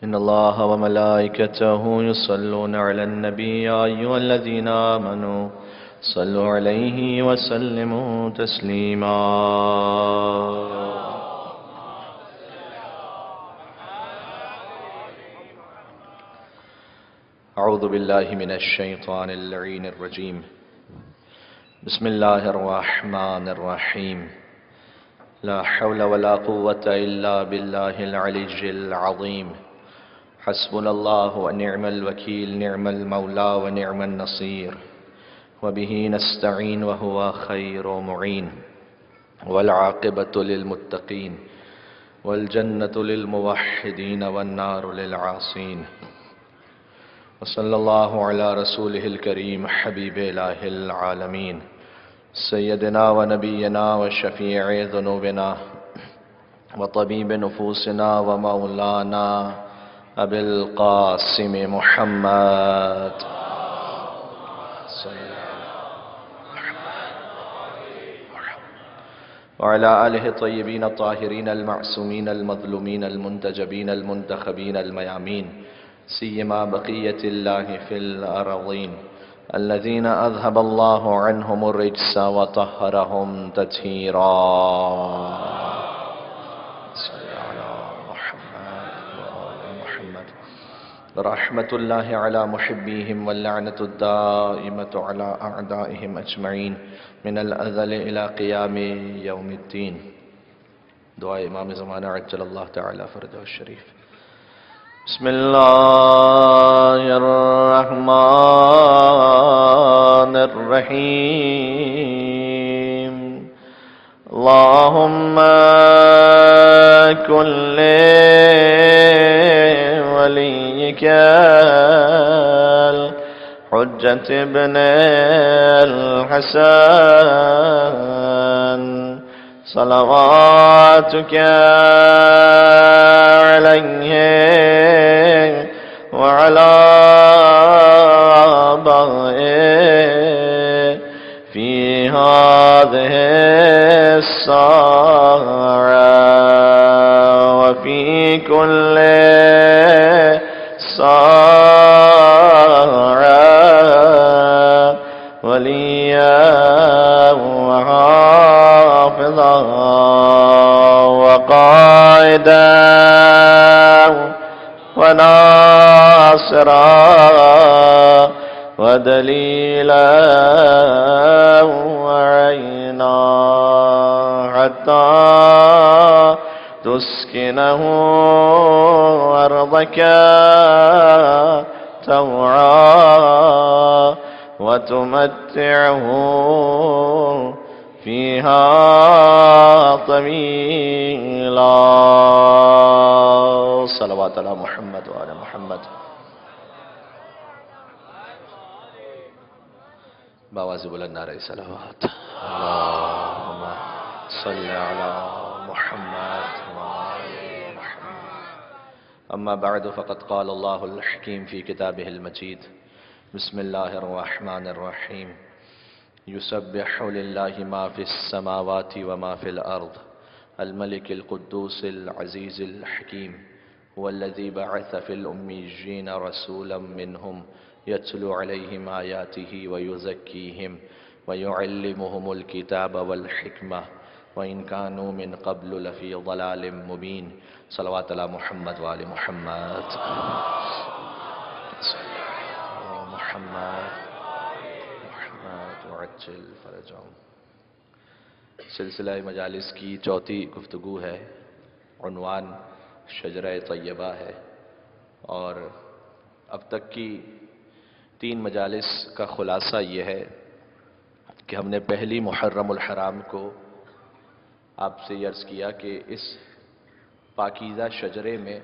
إن الله وملائكته يصلون على النبي يا أيها الذين آمنوا صلوا عليه وسلموا تسليما. أعوذ بالله من الشيطان اللعين الرجيم. بسم الله الرحمن الرحيم. لا حول ولا قوة إلا بالله العلي العظيم. حسبنا الله ونعم الوكيل، نعم المولى ونعم النصير، وبه نستعين وهو خير معين، والعاقبة للمتقين، والجنة للموحدين والنار للعاصين. وصلى الله على رسوله الكريم حبيب إله العالمين سيدنا ونبينا وشفيع ذنوبنا وطبيب نفوسنا ومولانا أبي القاسم محمد وعلى آله الطيبين الطاهرين المعصومين المظلومين المنتجبين المنتخبين الميامين، سيما بقية الله في الأرضين الذين أذهب الله عنهم الرجس وطهرهم تطهيرا. صل على محمد وآل محمد. رحمة الله على محبيهم واللعنة الدائمة على أعدائهم أجمعين من الأزل إلى قيام يوم الدين. دعاء امام زمانہ عجل اللہ تعالی فرجہ الشریف. بسم الله الرحمن الرحيم. اللهم كن لوليك الحجة ابن الحسن صلواتك عليه وعلى آبائه في هذه الساعة وفي كل ساعة وليا وحافظا وقائدا وناصرا ودليلا وعينا حتى تسكنه أرضك طوعا وتمتعه فيها طويلا. صلوات على محمد وعلى محمد. بآواز بلند نعرہ صلوات. اللهم صل على محمد وعلى محمد. أما بعد فقد قال الله الحكيم في كتابه المجيد. بسم الله الرحمن الرحيم. يسبح لله ما في السماوات وما في الأرض الملك القدوس العزيز الحكيم هو الذي بعث في الأميين رسولا منهم يتلو عليهم آياته ويزكيهم ويعلمهم الكتاب والحكمة وإن كانوا من قبل لفي ضلال مبين. صلوات على محمد وآل محمد. محمد وعجل فرجهم. سلسلہ مجالس کی چوتھی گفتگو ہے. عنوان شجرہ طیبہ ہے، اور اب تک کی 3 مجالس کا خلاصہ یہ ہے کہ ہم نے پہلی محرم الحرام کو آپ سے عرض کیا کہ اس پاکیزہ شجرے میں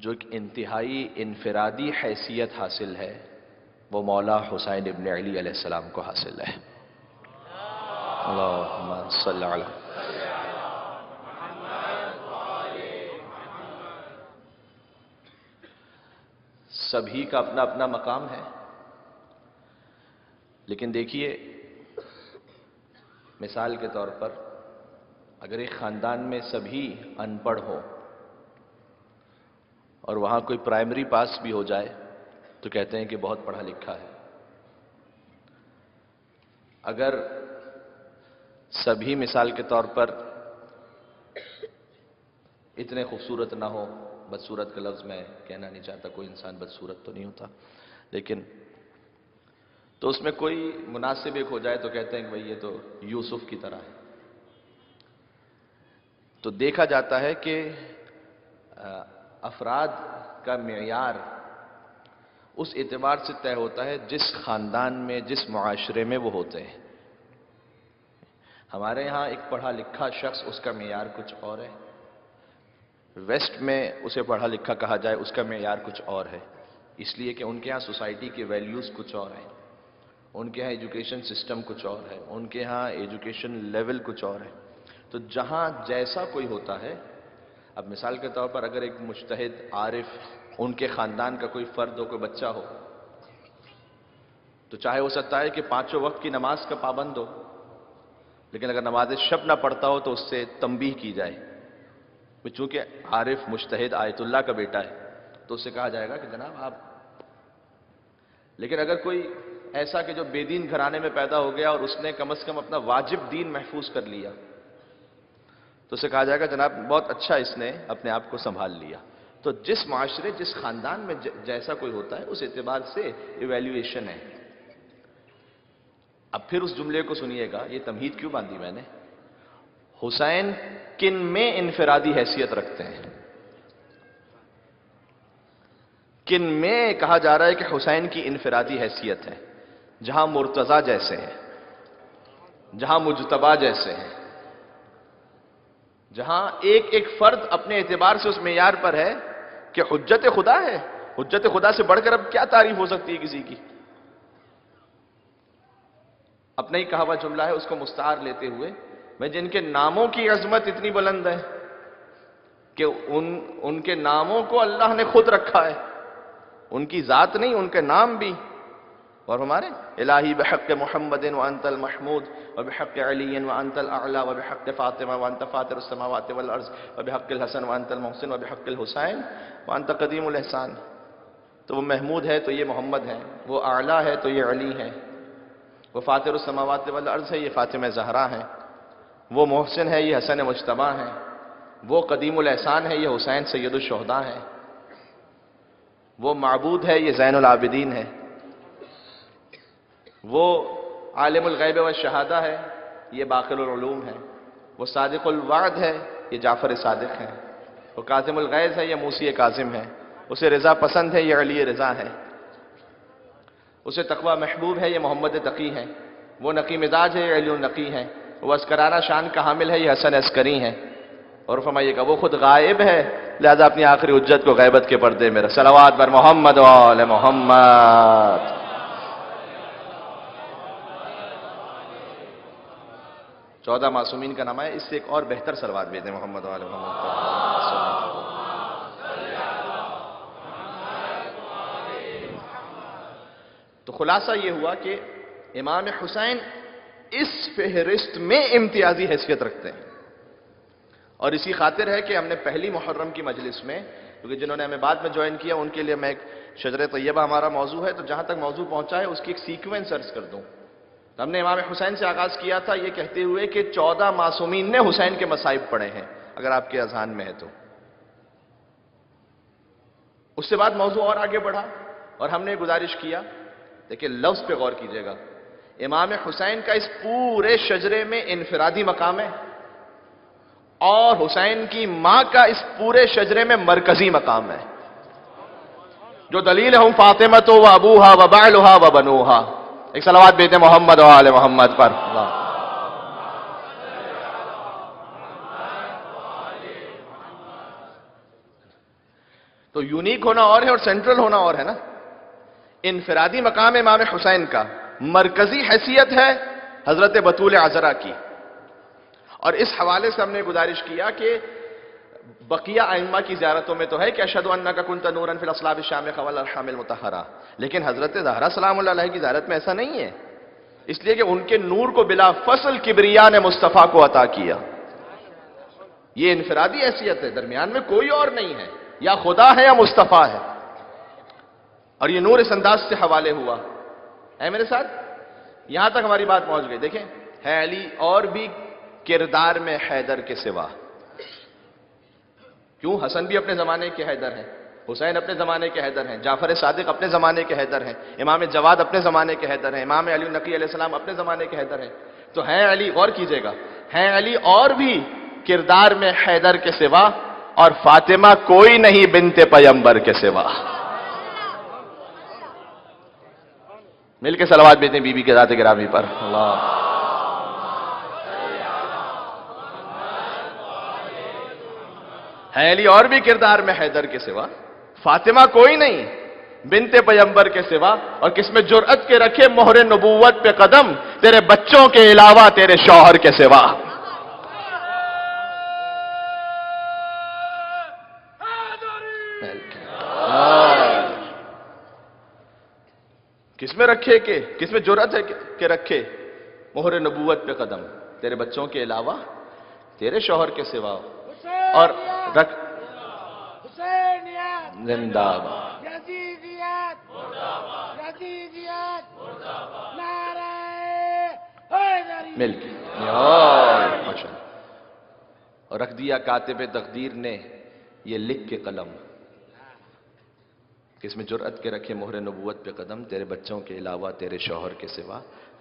جو ایک انتہائی انفرادی حیثیت حاصل ہے وہ مولا حسین ابن علی علیہ السلام کو حاصل ہے. اللہم صلی علی. سبھی کا اپنا اپنا مقام ہے، لیکن دیکھیے مثال کے طور پر اگر ایک خاندان میں سبھی ان پڑھ ہوں اور وہاں کوئی پرائمری پاس بھی ہو جائے تو کہتے ہیں کہ بہت پڑھا لکھا ہے. اگر سبھی مثال کے طور پر اتنے خوبصورت نہ ہو، بدصورت کا لفظ میں کہنا نہیں چاہتا، کوئی انسان بدصورت تو نہیں ہوتا، لیکن تو اس میں کوئی مناسب ایک ہو جائے تو کہتے ہیں کہ بھئی یہ تو یوسف کی طرح ہے. تو دیکھا جاتا ہے کہ افراد کا معیار اس اعتبار سے طے ہوتا ہے جس خاندان میں، جس معاشرے میں وہ ہوتے ہیں. ہمارے ہاں ایک پڑھا لکھا شخص، اس کا معیار کچھ اور ہے. ویسٹ میں اسے پڑھا لکھا کہا جائے، اس کا معیار کچھ اور ہے، اس لیے کہ ان کے ہاں سوسائٹی کے ویلیوز کچھ اور ہیں، ان کے ہاں ایجوکیشن سسٹم کچھ اور ہے، ان کے ہاں ایجوکیشن لیول کچھ اور ہے. تو جہاں جیسا کوئی ہوتا ہے، اب مثال کے طور پر اگر ایک مجتہد عارف، ان کے خاندان کا کوئی فرد ہو، کوئی بچہ ہو، تو چاہے ہو سکتا ہے کہ 5 وقت کی نماز کا پابند ہو، لیکن اگر نماز شب نہ پڑھتا ہو تو اس سے تنبیہ کی جائے. چونکہ عارف مجتہد آیت اللہ کا بیٹا ہے تو اس سے کہا جائے گا کہ جناب آپ. لیکن اگر کوئی ایسا کہ جو بے دین گھرانے میں پیدا ہو گیا اور اس نے کم از کم اپنا واجب دین محفوظ کر لیا تو اسے کہا جائے گا جناب بہت اچھا اس نے اپنے آپ کو سنبھال لیا. تو جس معاشرے، جس خاندان میں جیسا کوئی ہوتا ہے اس اعتبار سے ایویلیویشن ہے. اب پھر اس جملے کو سنیے گا، یہ تمہید کیوں باندھی میں نے. حسین کن میں انفرادی حیثیت رکھتے ہیں؟ کن میں کہا جا رہا ہے کہ حسین کی انفرادی حیثیت ہے؟ جہاں مرتضیٰ جیسے ہیں، جہاں مجتبیٰ جیسے ہیں، جہاں ایک ایک فرد اپنے اعتبار سے اس معیار پر ہے کہ حجت خدا ہے. حجت خدا سے بڑھ کر اب کیا تعریف ہو سکتی ہے کسی کی؟ اپنا ہی کہا ہوا جملہ ہے، اس کو مستعار لیتے ہوئے، میں جن کے ناموں کی عظمت اتنی بلند ہے کہ ان کے ناموں کو اللہ نے خود رکھا ہے، ان کی ذات نہیں، ان کے نام بھی. اور ہمارے الہی بحق محمد وانت المحمود وبحق علی وانت الاعلی وبحق فاطمہ وانت فاطر السماوات والارض وبحق الحسن وانت المحسن وبحق الحسین وانت قدیم الاحسان. تو وہ محمود ہے تو یہ محمد ہے، وہ اعلی ہے تو یہ علی ہے، وہ فاطر السماوات والارض ہے، یہ فاطمہ زہرا ہے، وہ محسن ہے، یہ حسن مجتبیٰ ہے، وہ قدیم الاحسان ہے، یہ حسین سید الشہداء ہے، وہ معبود ہے، یہ زین العابدین ہے، وہ عالم الغیب والشہادہ ہے، یہ باقر العلوم ہے، وہ صادق الوعد ہے، یہ جعفر صادق ہے، وہ کاظم الغیظ ہے، یہ موسی کاظم ہے، اسے رضا پسند ہے، یہ علی رضا ہے، اسے تقوی محبوب ہے، یہ محمد تقی ہے، وہ نقی مزاج ہے، یہ علی النقی ہے، وہ عسکرانہ شان کا حامل ہے، یہ حسن عسکری ہے. اور فرمائیے گا وہ خود غائب ہے، لہذا اپنی آخری حجت کو غیبت کے پردے میں رکھ. صلوات بر محمد و آل محمد. 14 معصومین کا نام ہے، اس سے ایک اور بہتر صلوات بھیج دیں محمد و آل محمد. تو خلاصہ یہ ہوا کہ امام حسین اس فہرست میں امتیازی حیثیت رکھتے ہیں. اور اسی خاطر ہے کہ ہم نے پہلی محرم کی مجلس میں، کیونکہ جنہوں نے ہمیں بعد میں جوائن کیا ان کے لیے میں ایک شجر طیبہ ہمارا موضوع ہے، تو جہاں تک موضوع پہنچا ہے اس کی ایک سیکوینس عرض کر دوں. ہم نے امام حسین سے آغاز کیا تھا یہ کہتے ہوئے کہ 14 معصومین نے حسین کے مصائب پڑھے ہیں، اگر آپ کے اذہان میں ہے تو. اس سے بعد موضوع اور آگے بڑھا اور ہم نے گزارش کیا، دیکھیں لفظ پہ غور کیجئے گا، امام حسین کا اس پورے شجرے میں انفرادی مقام ہے اور حسین کی ماں کا اس پورے شجرے میں مرکزی مقام ہے. جو دلیل ہم فاطمہ و ابوہا و بعلہا و بنوہا. ایک صلوات بیتے محمد و آل محمد پر. تو یونیک ہونا اور ہے اور سینٹرل ہونا اور ہے نا. انفرادی مقام امام حسین کا، مرکزی حیثیت ہے حضرت بطول عذرا کی. اور اس حوالے سے ہم نے گزارش کیا کہ بقیہ ائمہ کی زیارتوں میں تو ہے کہ اشہد انک کنت نورا فی الاصلاب الشامخہ والارحام المطہرہ، لیکن حضرت زہرا سلام اللہ علیہ کی زیارت میں ایسا نہیں ہے، اس لیے کہ ان کے نور کو بلا فصل کبریا نے مصطفیٰ کو عطا کیا. یہ انفرادی حیثیت ہے، درمیان میں کوئی اور نہیں ہے، یا خدا ہے یا مصطفیٰ ہے. اور یہ نور اس انداز سے حوالے ہوا ہے میرے ساتھ. یہاں تک ہماری بات پہنچ گئی. دیکھیں ہے علی اور بھی کردار میں حیدر کے سوا. کیوں؟ حسن بھی اپنے زمانے کے حیدر ہیں، حسین اپنے زمانے کے حیدر ہیں، جعفر صادق اپنے زمانے کے حیدر ہیں، امام جواد اپنے زمانے کے حیدر ہیں، امام علی نقی علیہ السلام اپنے زمانے کے حیدر ہیں. تو ہیں علی، غور کیجئے گا، ہیں علی اور بھی کردار میں حیدر کے سوا، اور فاطمہ کوئی نہیں بنت پیمبر کے سوا. مل کے صلوات بھیجتے ہیں بی بی کے ذات گرامی پر. اللہ ہے علی اور بھی کردار میں حیدر کے سوا، فاطمہ کوئی نہیں بنت پیمبر کے سوا، اور کس میں جرأت کے رکھے مہر نبوت پہ قدم، تیرے بچوں کے علاوہ تیرے شوہر کے سوا. کس میں رکھے کہ کس میں جرأت ہے کہ رکھے مہر نبوت پہ قدم، تیرے بچوں کے علاوہ تیرے شوہر کے سوا. اور رکھ زندہ باد مل کے اور رکھ دیا کاتب تقدیر نے یہ لکھ کے قلم، کس میں جرأت کے رکھے مہر نبوت پہ قدم، تیرے بچوں کے علاوہ تیرے شوہر کے سوا.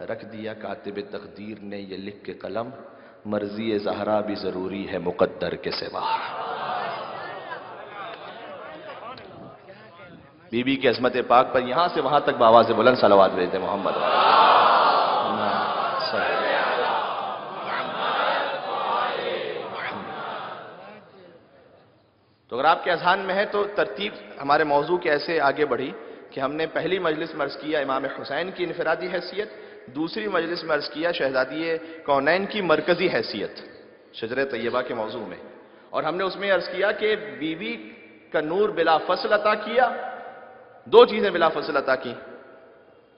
رکھ دیا کاتب تقدیر نے یہ لکھ کے قلم، مرضی زہرا بھی ضروری ہے مقدر کے سوا. بی بی کی عظمت پاک پر یہاں سے وہاں تک بآواز بلند صلوات بھیجتے ہیں محمد. تو اگر آپ کے اذہان میں ہے تو ترتیب ہمارے موضوع کے ایسے آگے بڑھی کہ ہم نے پہلی مجلس میں عرض کیا امام حسین کی انفرادی حیثیت، دوسری مجلس میں عرض کیا شہزادی کونین کی مرکزی حیثیت شجر طیبہ کے موضوع میں، اور ہم نے اس میں عرض کیا کہ بی بی کا نور بلا فصل عطا کیا. دو چیزیں بلا فصل عطا کی.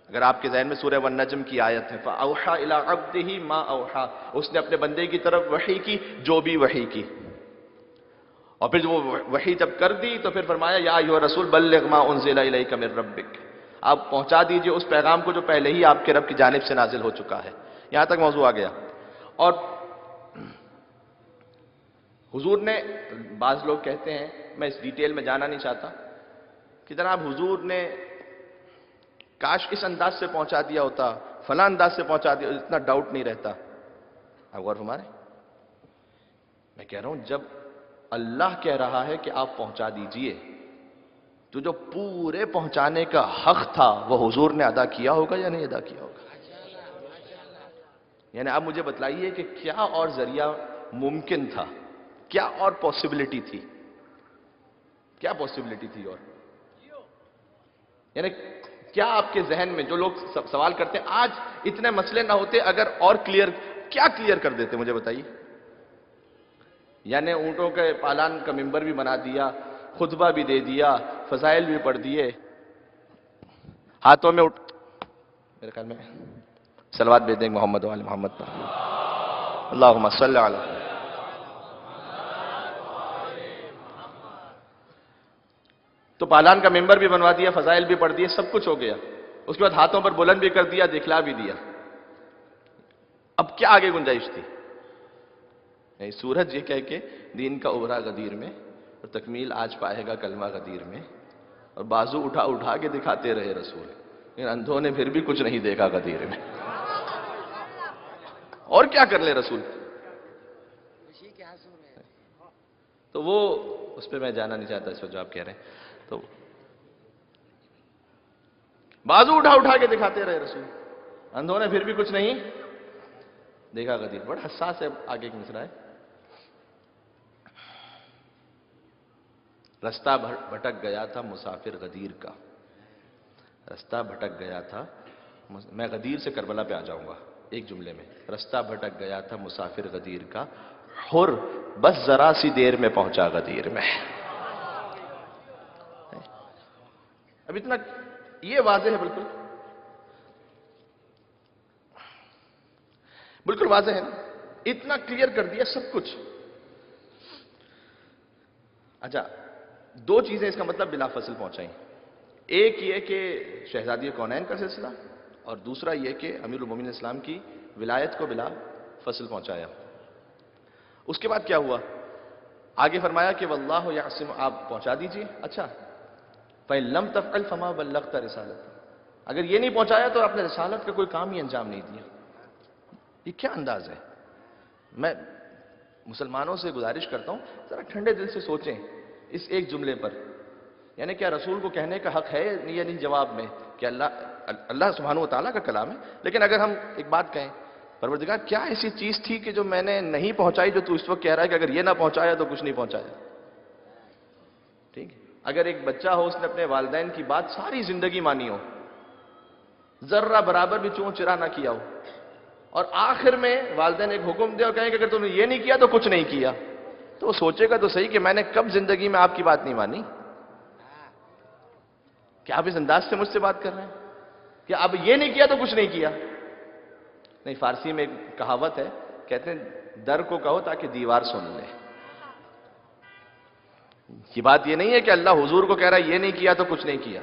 اگر آپ کے ذہن میں سورہ والنجم کی آیت ہے فَأَوْحَى إِلَىٰ عَبْدِهِ مَا أَوْحَى، اس نے اپنے بندے کی طرف وحی کی جو بھی وحی کی، اور پھر وہ وحی جب کر دی تو پھر فرمایا یا ایھا الرسول بلغ ما انزل الیک من ربک، آپ پہنچا دیجئے اس پیغام کو جو پہلے ہی آپ کے رب کی جانب سے نازل ہو چکا ہے. یہاں تک موضوع آ گیا. اور حضور نے، بعض لوگ کہتے ہیں، میں اس ڈیٹیل میں جانا نہیں چاہتا، کہ جناب حضور نے کاش اس انداز سے پہنچا دیا ہوتا، فلاں انداز سے پہنچا دیا، اتنا ڈاؤٹ نہیں رہتا. آپ غور فرمائیں، میں کہہ رہا ہوں جب اللہ کہہ رہا ہے کہ آپ پہنچا دیجئے، تو جو پورے پہنچانے کا حق تھا وہ حضور نے ادا کیا ہوگا یا نہیں ادا کیا ہوگا؟ یعنی آپ مجھے بتلائیے کہ کیا اور ذریعہ ممکن تھا، کیا اور پاسبلٹی تھی، کیا پاسبلٹی تھی؟ اور یعنی کیا آپ کے ذہن میں جو لوگ سوال کرتے ہیں آج اتنے مسئلے نہ ہوتے اگر اور کیا کلیئر کر دیتے؟ مجھے بتائیے. یعنی اونٹوں کے پالان کا ممبر بھی بنا دیا، خطبہ بھی دے دیا، فضائل بھی پڑھ دیے، ہاتھوں میں میرے خیال میں صلوات بھیج دیں گے محمد و آل محمد پر. اللہم صلی علی. تو پالان کا ممبر بھی بنوا دیا، فضائل بھی پڑھ دیے، سب کچھ ہو گیا. اس کے بعد ہاتھوں پر بلند بھی کر دیا، دکھلا بھی دیا. اب کیا آگے گنجائش تھی؟ سورج یہ کہہ کے دین کا ابھرا غدیر میں، اور تکمیل آج پائے گا کلمہ غدیر میں، اور بازو اٹھا کے دکھاتے رہے رسول، لیکن اندھوں نے پھر بھی کچھ نہیں دیکھا غدیر میں. اور کیا کر لے رسول؟ تو وہ اس پہ میں جانا نہیں چاہتا، اس پہ جو آپ کہہ رہے ہیں. تو بازو اٹھا کے دکھاتے رہے رسول، اندھوں نے پھر بھی کچھ نہیں دیکھا غدیر. بڑا حساس ہے آگے کی مصرع ہے. رستہ بھٹک گیا تھا مسافر غدیر کا، رستہ بھٹک گیا تھا، میں غدیر سے کربلا پہ آ جاؤں گا ایک جملے میں. رستہ بھٹک گیا تھا مسافر غدیر کا، حر بس ذرا سی دیر میں پہنچا غدیر میں. اب اتنا یہ واضح ہے، بالکل واضح ہے نا، اتنا کلیئر کر دیا سب کچھ. اچھا دو چیزیں اس کا مطلب بلا فصل پہنچائیں. ایک یہ کہ شہزادی کونین کا سلسلہ، اور دوسرا یہ کہ امیر المومنین اسلام کی ولایت کو بلا فصل پہنچایا. اس کے بعد کیا ہوا؟ آگے فرمایا کہ واللہ یعصم، آپ پہنچا دیجئے. اچھا، فَإِن لَمْ تَفْعَلْ فَمَا بَلَّغْتَ رِسَالَتَهُ، اگر یہ نہیں پہنچایا تو آپ نے رسالت کا کوئی کام ہی انجام نہیں دیا. یہ کیا انداز ہے؟ میں مسلمانوں سے گزارش کرتا ہوں ذرا ٹھنڈے دل سے سوچیں اس ایک جملے پر. یعنی کیا رسول کو کہنے کا حق ہے یا نہیں جواب میں کہ اللہ سبحانہ و تعالیٰ کا کلام ہے، لیکن اگر ہم ایک بات کہیں، پروردگار کیا ایسی چیز تھی کہ جو میں نے نہیں پہنچائی جو تو اس وقت کہہ رہا ہے کہ اگر یہ نہ پہنچایا تو کچھ نہیں پہنچایا؟ ٹھیک ہے، اگر ایک بچہ ہو، اس نے اپنے والدین کی بات ساری زندگی مانی ہو، ذرہ برابر بھی چون چرا نہ کیا ہو، اور آخر میں والدین ایک حکم دے اور کہیں کہ اگر تم نے یہ نہیں کیا تو کچھ نہیں کیا، تو وہ سوچے گا تو صحیح کہ میں نے کب زندگی میں آپ کی بات نہیں مانی. کیا آپ اس انداز سے مجھ سے بات کر رہے ہیں کہ اب یہ نہیں کیا تو کچھ نہیں کیا؟ نہیں، فارسی میں ایک کہاوت ہے، کہتے ہیں در کو کہو تاکہ دیوار سن لے. یہ بات یہ نہیں ہے کہ اللہ حضور کو کہہ رہا ہے یہ نہیں کیا تو کچھ نہیں کیا،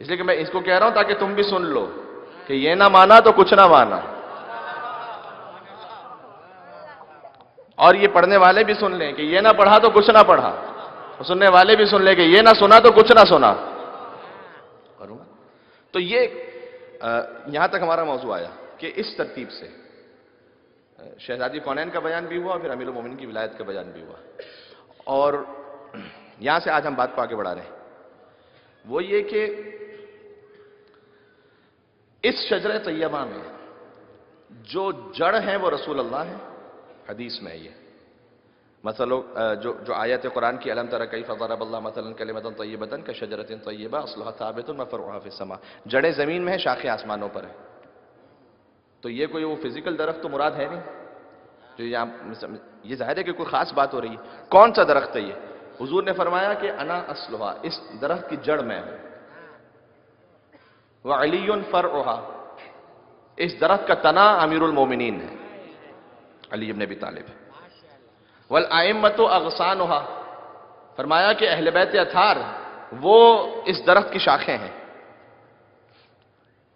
اس لیے کہ میں اس کو کہہ رہا ہوں تاکہ تم بھی سن لو کہ یہ نہ مانا تو کچھ نہ مانا، اور یہ پڑھنے والے بھی سن لیں کہ یہ نہ پڑھا تو کچھ نہ پڑھا، اور سننے والے بھی سن لیں کہ یہ نہ سنا تو کچھ نہ سنا. تو یہ یہاں تک ہمارا موضوع آیا کہ اس ترتیب سے شہزادی کونین کا بیان بھی ہوا اور پھر امیر المومنین کی ولایت کا بیان بھی ہوا. اور یہاں سے آج ہم بات کو آگے بڑھا رہے ہیں، وہ یہ کہ اس شجرہ طیبہ میں جو جڑ ہیں وہ رسول اللہ ہیں. حدیث میں یہ جو آیت قرآن کی الم تر کیف ضرب اللہ مثلا کلمۃ طیبۃ کشجرۃ طیبہ اصلها ثابت وفرعها فی السماء، جڑیں زمین میں ہیں، شاخیں آسمانوں پر ہیں. تو یہ کوئی وہ فزیکل درخت تو مراد ہے نہیں جو یہاں، یہ ظاہر ہے کہ کوئی خاص بات ہو رہی ہے. کون سا درخت ہے یہ؟ حضور نے فرمایا کہ انا اصلها، اس درخت کی جڑ میں ہوں. وعلی فرعها، اس درخت کا تنا امیر المومنین ہے، علی ابن ابی طالب. والائمۃ اغصانها، فرمایا کہ اہل بیت اطہار وہ اس درخت کی شاخیں ہیں.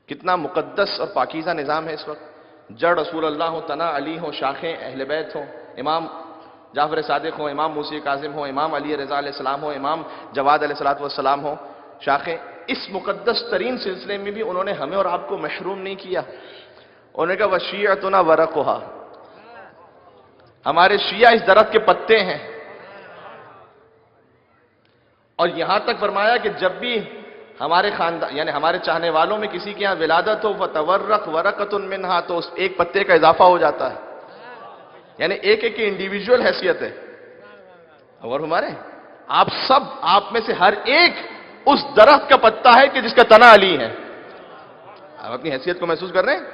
کتنا مقدس اور پاکیزہ نظام ہے اس وقت. جڑ رسول اللہ ہو، تنا علی ہو، شاخیں اہل بیت ہوں، امام جعفر صادق ہو، امام موسی کاظم ہو، امام علی رضا علیہ السلام ہو، امام جواد علیہ السلام ہو، شاخیں. اس مقدس ترین سلسلے میں بھی انہوں نے ہمیں اور آپ کو محروم نہیں کیا. انہوں نے کہا وشیعتنا ورقها، ہمارے شیعہ اس درخت کے پتے ہیں. اور یہاں تک فرمایا کہ جب بھی ہمارے خاندان یعنی ہمارے چاہنے والوں میں کسی کے یہاں ولادت ہو فتورق ورقۃ منها، تو اس ایک پتے کا اضافہ ہو جاتا ہے. یعنی ایک ایک کی انڈیویجول حیثیت ہے. اور ہمارے آپ میں سے ہر ایک اس درخت کا پتا ہے کہ جس کا تنا علی ہے. آپ اپنی حیثیت کو محسوس کر رہے ہیں.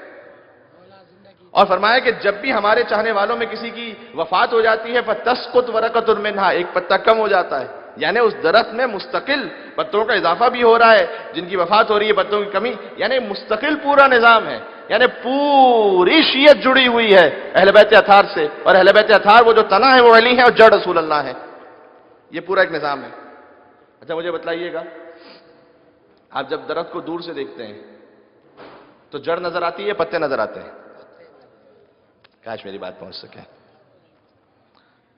اور فرمایا کہ جب بھی ہمارے چاہنے والوں میں کسی کی وفات ہو جاتی ہے فتسقط ورقۃ منها، ایک پتا کم ہو جاتا ہے. یعنی اس درخت میں مستقل پتوں کا اضافہ بھی ہو رہا ہے، جن کی وفات ہو رہی ہے پتوں کی کمی، یعنی مستقل پورا نظام ہے. یعنی پوری شیعت جڑی ہوئی ہے اہل بیت اطہار سے، اور اہل بیت اطہار وہ جو تنا ہے وہ علی ہے اور جڑ رسول اللہ ہے. یہ پورا ایک نظام ہے. اچھا مجھے بتلائیے گا، آپ جب درخت کو دور سے دیکھتے ہیں تو جڑ نظر آتی ہے، پتے نظر آتے ہیں؟ کاش میری بات پہنچ سکے.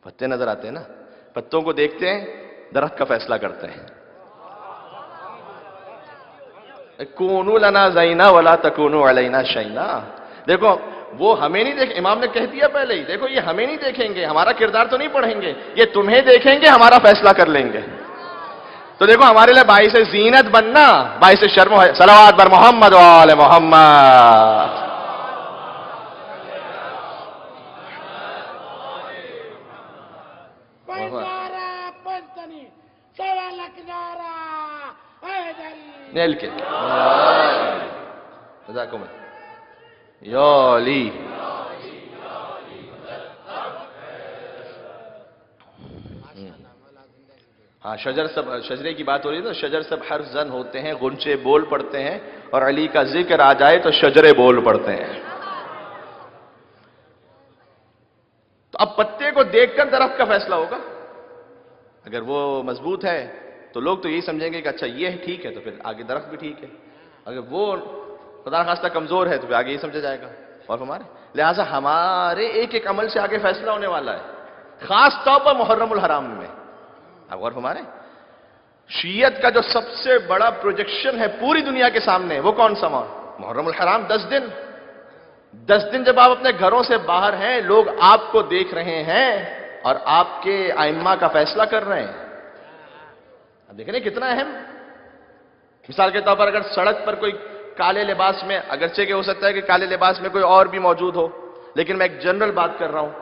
پتے نظر آتے ہیں نا. پتوں کو دیکھتے ہیں، درخت کا فیصلہ کرتے ہیں. کونوا لنا زینا ولا تکونوا علینا شینا. دیکھو وہ ہمیں نہیں دیکھ، امام نے کہہ دیا پہلے ہی، دیکھو یہ ہمیں نہیں دیکھیں گے، ہمارا کردار تو نہیں پڑھیں گے، یہ تمہیں دیکھیں گے، ہمارا فیصلہ کر لیں گے. تو دیکھو ہمارے لیے باعث زینت بننا، باعث شرم ہے. صلوات بر محمد و آل محمد. نیل کے جزاکم یا علی. ہاں شجرے کی بات ہو رہی ہے تو شجر سب حرف زن ہوتے ہیں، غنچے بول پڑتے ہیں، اور علی کا ذکر آ جائے تو شجرے بول پڑتے ہیں. تو اب پتے کو دیکھ کر درخت کا فیصلہ ہوگا. اگر وہ مضبوط ہے تو لوگ تو یہی سمجھیں گے کہ اچھا یہ ٹھیک ہے تو پھر آگے درخت بھی ٹھیک ہے. اگر وہ خدا خواستہ کمزور ہے تو پھر آگے یہ سمجھا جائے گا. اور ہمارے لہٰذا ہمارے ایک ایک عمل سے آگے فیصلہ ہونے والا ہے، خاص طور پر محرم الحرام میں. اب غور ہمارے شیعت کا جو سب سے بڑا پروجیکشن ہے پوری دنیا کے سامنے وہ کون سا محرم الحرام. 10 دن جب آپ اپنے گھروں سے باہر ہیں، لوگ آپ کو دیکھ رہے ہیں اور آپ کے ائمہ کا فیصلہ کر رہے ہیں. اب دیکھ رہے ہیں کتنا اہم. مثال کے طور پر اگر سڑک پر کوئی کالے لباس میں، اگرچہ کہ ہو سکتا ہے کہ کالے لباس میں کوئی اور بھی موجود ہو، لیکن میں ایک جنرل بات کر رہا ہوں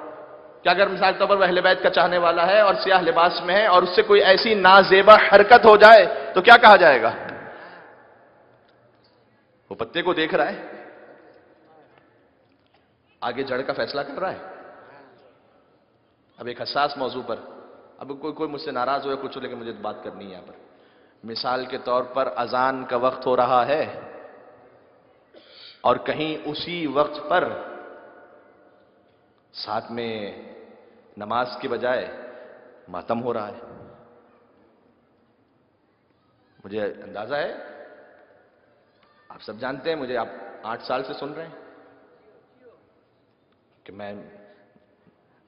کہ اگر مثال کے طور پر وہ اہل بیت کا چاہنے والا ہے اور سیاہ لباس میں ہے اور اس سے کوئی ایسی نازیبا حرکت ہو جائے تو کیا کہا جائے گا؟ وہ پتے کو دیکھ رہا ہے، آگے جڑ کا فیصلہ کر رہا ہے. اب ایک حساس موضوع پر، اب کوئی مجھ سے ناراض ہو یا کچھ ہو، لیکن مجھے بات کرنی ہے یہاں پر. مثال کے طور پر اذان کا وقت ہو رہا ہے اور کہیں اسی وقت پر ساتھ میں نماز کے بجائے ماتم ہو رہا ہے. مجھے اندازہ ہے، آپ سب جانتے ہیں، مجھے آپ 8 سال سے سن رہے ہیں کہ میں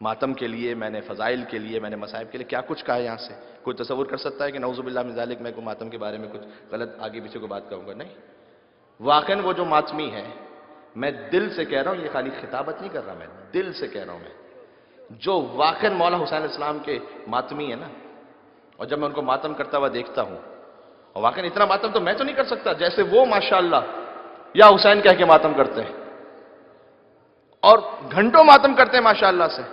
ماتم کے لیے، میں نے فضائل کے لیے، میں نے مصائب کے لیے کیا کچھ کہا ہے. یہاں سے کوئی تصور کر سکتا ہے کہ نعوذ باللہ من ذالک میں کوئی ماتم کے بارے میں کچھ غلط آگے پیچھے کو بات کہوں گا؟ نہیں. واقعاً وہ جو ماتمی ہے، میں دل سے کہہ رہا ہوں، یہ خالی خطابت نہیں کر رہا، میں دل سے کہہ رہا ہوں، میں جو واقعاً مولا حسین اسلام کے ماتمی ہے نا، اور جب میں ان کو ماتم کرتا ہوا دیکھتا ہوں، اور واقعاً اتنا ماتم تو میں تو نہیں کر سکتا جیسے وہ ماشاءاللہ یا حسین کہہ کے ماتم کرتے ہیں، اور گھنٹوں ماتم کرتے ہیں ماشاءاللہ سے.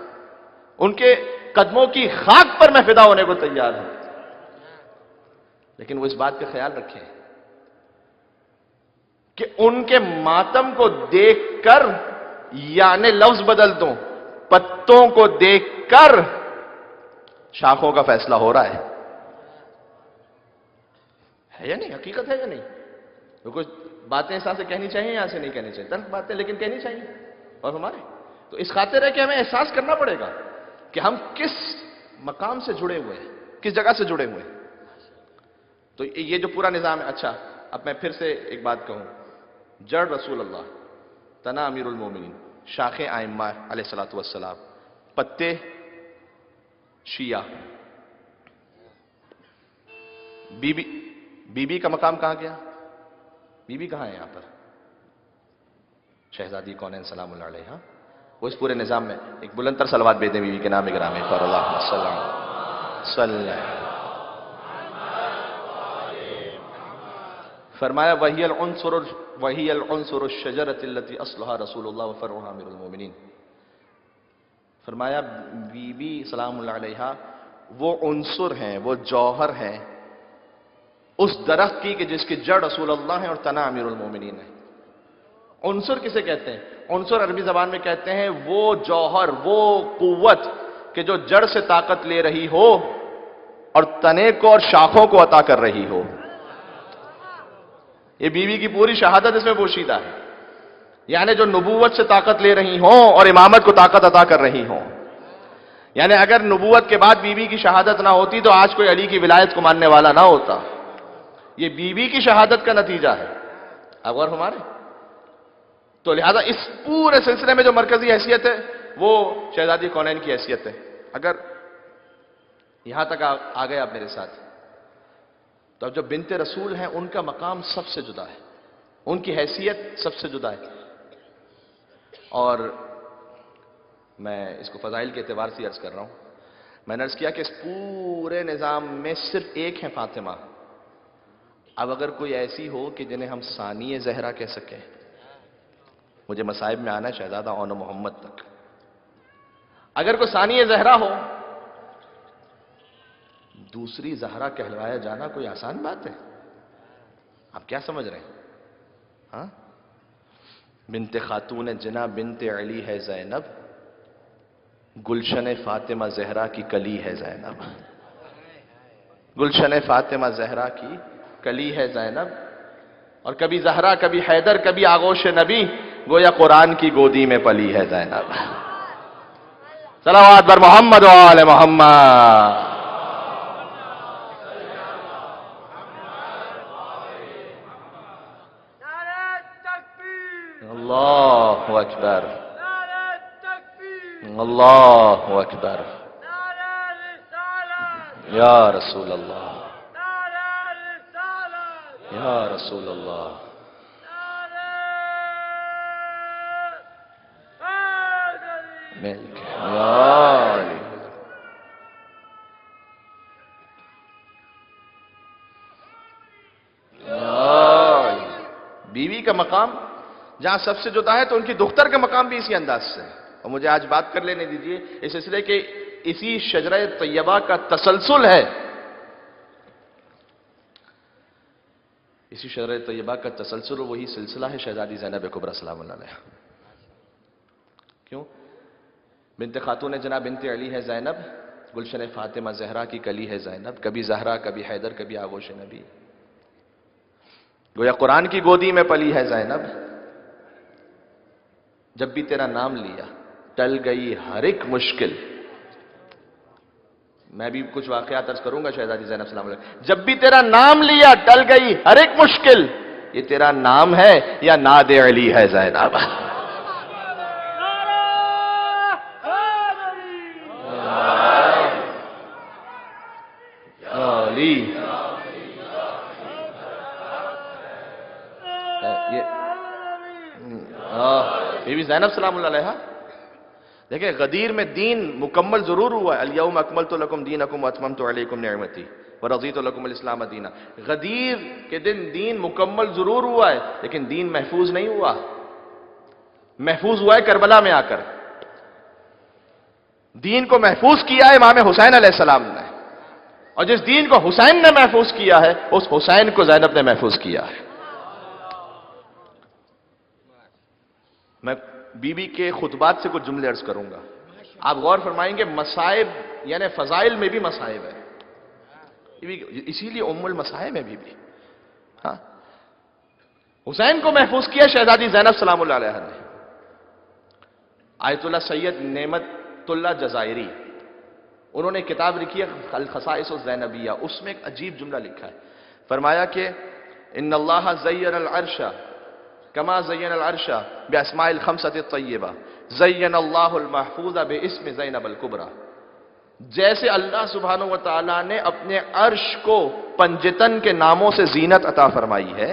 ان کے قدموں کی خاک پر میں فدا ہونے کو تیار ہوں. لیکن وہ اس بات کا خیال رکھیں کہ ان کے ماتم کو دیکھ کر، یعنی لفظ بدل دوں، پتوں کو دیکھ کر شاخوں کا فیصلہ ہو رہا ہے یا نہیں؟ حقیقت ہے یا نہیں؟ تو کچھ باتیں اس سے کہنی چاہیے، یہاں سے نہیں کہنی چاہیے، تلخ باتیں لیکن کہنی چاہیے. اور ہمارے تو اس خاطر ہے کہ ہمیں احساس کرنا پڑے گا کہ ہم کس مقام سے جڑے ہوئے ہیں، کس جگہ سے جڑے ہوئے ہیں. تو یہ جو پورا نظام ہے. اچھا، اب میں پھر سے ایک بات کہوں، جڑ رسول اللہ، تنا امیر المومنین، شاخیں ائمہ علیہ الصلوۃ والسلام، پتے شیعہ. بی بی کا مقام کہاں گیا؟ بی بی کہاں ہے یہاں پر؟ شہزادی کونین سلام اللہ علیہ. وہ اس پورے نظام میں ایک بلند تر صلوات بھیج دیں بی بی کے نام گرامی پر. اللہم صلی اللہ. فرمایا وہی العنصر الشجرۃ التي اصلها رسول اللہ وفرعها امیر المومنین. فرمایا بی بی سلام اللہ علیہ وہ عنصر ہیں، وہ جوہر ہیں اس درخت کی کہ جس کی جڑ رسول اللہ ہے اور تنا امیر المومنین ہے. عنصر کسے کہتے ہیں؟ عنصر عربی زبان میں کہتے ہیں وہ جوہر، وہ قوت کہ جو جڑ سے طاقت لے رہی ہو اور تنے کو اور شاخوں کو عطا کر رہی ہو. یہ بیوی کی پوری شہادت اس میں پوشیدہ ہے. یعنی جو نبوت سے طاقت لے رہی ہوں اور امامت کو طاقت عطا کر رہی ہوں. یعنی اگر نبوت کے بعد بیوی کی شہادت نہ ہوتی تو آج کوئی علی کی ولایت کو ماننے والا نہ ہوتا. یہ بیوی کی شہادت کا نتیجہ ہے. اب غور ہمارے تو لہذا اس پورے سلسلے میں جو مرکزی حیثیت ہے وہ شہزادی کونین کی حیثیت ہے. اگر یہاں تک آ گئے آپ میرے ساتھ، تو اب جو بنت رسول ہیں ان کا مقام سب سے جدا ہے، ان کی حیثیت سب سے جدا ہے. اور میں اس کو فضائل کے اعتبار سے عرض کر رہا ہوں. میں نے عرض کیا کہ اس پورے نظام میں صرف ایک ہے فاطمہ. اب اگر کوئی ایسی ہو کہ جنہیں ہم ثانی زہرا کہہ سکیں، مجھے مصائب میں آنا ہے شہزادہ اون محمد تک. اگر کوئی ثانی زہرا ہو، دوسری زہرا کہلوایا جانا کوئی آسان بات ہے؟ آپ کیا سمجھ رہے ہیں؟ ہاں، بنت خاتون جنا بنت علی ہے زینب، گلشن فاطمہ زہرا کی کلی ہے زینب. گلشن فاطمہ زہرا کی کلی ہے زینب. اور کبھی زہرا، کبھی حیدر، کبھی آغوش نبی، گویا قرآن کی گودی میں پلی ہے زینب. صلوات بر محمد و آل محمد. اللہ اکبر، اللہ اکبر، یا رسول اللہ، یا رسول اللہ، ملک یا علی۔ بیوی کا مقام جہاں سب سے جدا ہے تو ان کی دختر کا مقام بھی اسی انداز سے ہے۔ اور مجھے آج بات کر لینے دیجئے اس سلسلے کہ اسی شجرہ طیبہ کا تسلسل ہے، اسی شجرہ طیبہ کا تسلسل وہی سلسلہ ہے شہزادی زینب کبریٰ سلام اللہ علیہا۔ کیوں؟ بنت خاتون جناب بنت علی ہے زینب، گلشن فاطمہ زہرا کی کلی ہے زینب، کبھی زہرا کبھی حیدر کبھی آغوش نبی، گویا قرآن کی گودی میں پلی ہے زینب۔ جب بھی تیرا نام لیا ٹل گئی ہر ایک مشکل۔ میں بھی کچھ واقعات عرض کروں گا شہزادی زینب سلام علیہ، جب بھی تیرا نام لیا ٹل گئی ہر ایک مشکل۔ یہ تیرا نام ہے یا ناد علی ہے زینب؟ علی بی بی زینب سلام اللہ علیہا، دیکھیں غدیر میں دین مکمل ضرور ہوا ہے، الیوم اکملت لکم دینکم واتممت علیکم نعمتی ورضیت لکم الاسلام دینا۔ غدیر کے دن دین مکمل ضرور ہوا ہے لیکن دین محفوظ نہیں ہوا، محفوظ ہوا ہے کربلا میں آ کر۔ دین کو محفوظ کیا ہے امام حسین علیہ السلام نے، اور جس دین کو حسین نے محفوظ کیا ہے اس حسین کو زینب نے محفوظ کیا ہے۔ میں بی بی کے خطبات سے کچھ جملے عرض کروں گا، آپ غور فرمائیں گے مصائب یعنی فضائل میں بھی مصائب ہے، اسی لیے ام المصائب ہے بی بی۔ ہاں، حسین کو محفوظ کیا شہزادی زینب سلام اللہ علیہ نے۔ آیت اللہ سید نعمت اللہ جزائری انہوں نے کتاب لکھی ہے الخصائص الزینبیہ، اس میں ایک عجیب جملہ لکھا ہے، فرمایا کہ ان اللہ زین العرش کما زین العرش باسماء الخمسۃ الطیبہ زین اللہ المحفوظ باسم زینب الکبریٰ۔ جیسے اللہ سبحانہ و تعالیٰ نے اپنے عرش کو پنجتن کے ناموں سے زینت عطا فرمائی ہے،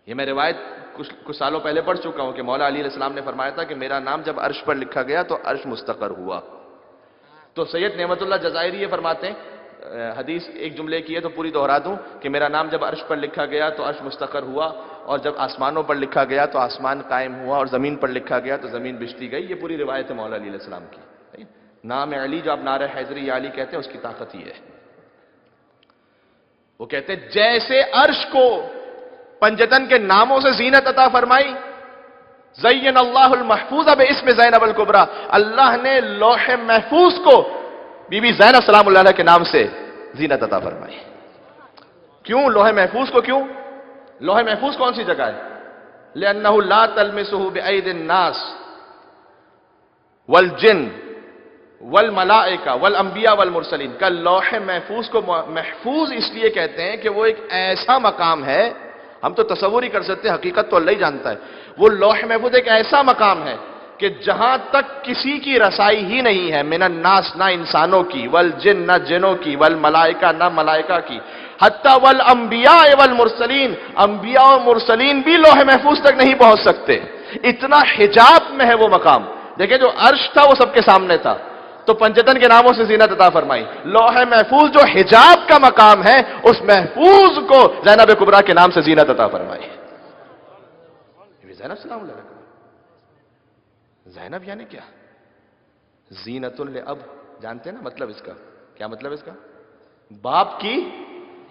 یہ میں روایت کچھ سالوں پہلے پڑھ چکا ہوں کہ مولا علی علیہ السلام نے فرمایا تھا کہ میرا نام جب عرش پر لکھا گیا تو عرش مستقر ہوا۔ تو سید نعمت اللہ جزائری یہ فرماتے ہیں، حدیث ایک جملے کی ہے تو پوری دہرا دوں کہ میرا نام جب عرش پر لکھا گیا تو عرش مستقر ہوا، اور جب آسمانوں پر لکھا گیا تو آسمان قائم ہوا، اور زمین پر لکھا گیا تو زمین بچھتی گئی۔ یہ پوری روایت ہے مولا علی علیہ السلام کی۔ نام علی جو آپ نعرہ حیدری یا علی کہتے ہیں اس کی طاقت ہی ہے۔ وہ کہتے ہیں جیسے عرش کو پنجتن کے ناموں سے زینت عطا فرمائی، زین اللہ المحفوظ باسم زینب الکبریٰ، اللہ نے لوح محفوظ کو بی بی زینب سلام اللہ علیہ کے نام سے زینت عطا فرمائی۔ کیوں لوح محفوظ کو؟ کیوں لوح محفوظ کون سی جگہ ہے؟ لأنہ لا تلمسہ بأید الناس والجن والملائکہ والانبیاء والمرسلین۔ کا لوح محفوظ کو محفوظ اس لیے کہتے ہیں کہ وہ ایک ایسا مقام ہے، ہم تو تصور ہی کر سکتے ہیں، حقیقت تو اللہ ہی جانتا ہے۔ وہ لوح محفوظ ایک ایسا مقام ہے کہ جہاں تک کسی کی رسائی ہی نہیں ہے، من الناس نہ انسانوں کی، والجن نہ جنوں کی، والملائکہ نہ ملائکہ کی، حتیٰ والانبیاء والمرسلین، انبیاء اور مرسلین بھی لوح محفوظ تک نہیں پہنچ سکتے۔ اتنا حجاب میں ہے وہ مقام۔ دیکھیں جو عرش تھا وہ سب کے سامنے تھا، تو پنجتن کے ناموں سے زینت عطا فرمائی۔ لوح محفوظ جو حجاب کا مقام ہے اس محفوظ کو زینب کبریٰ کے نام سے زینت عطا فرمائی۔ زینب سلام اللہ علیہ۔ زینب یعنی کیا؟ زینت لاب، جانتے ہیں نا مطلب اس کا کیا؟ مطلب اس کا باپ کی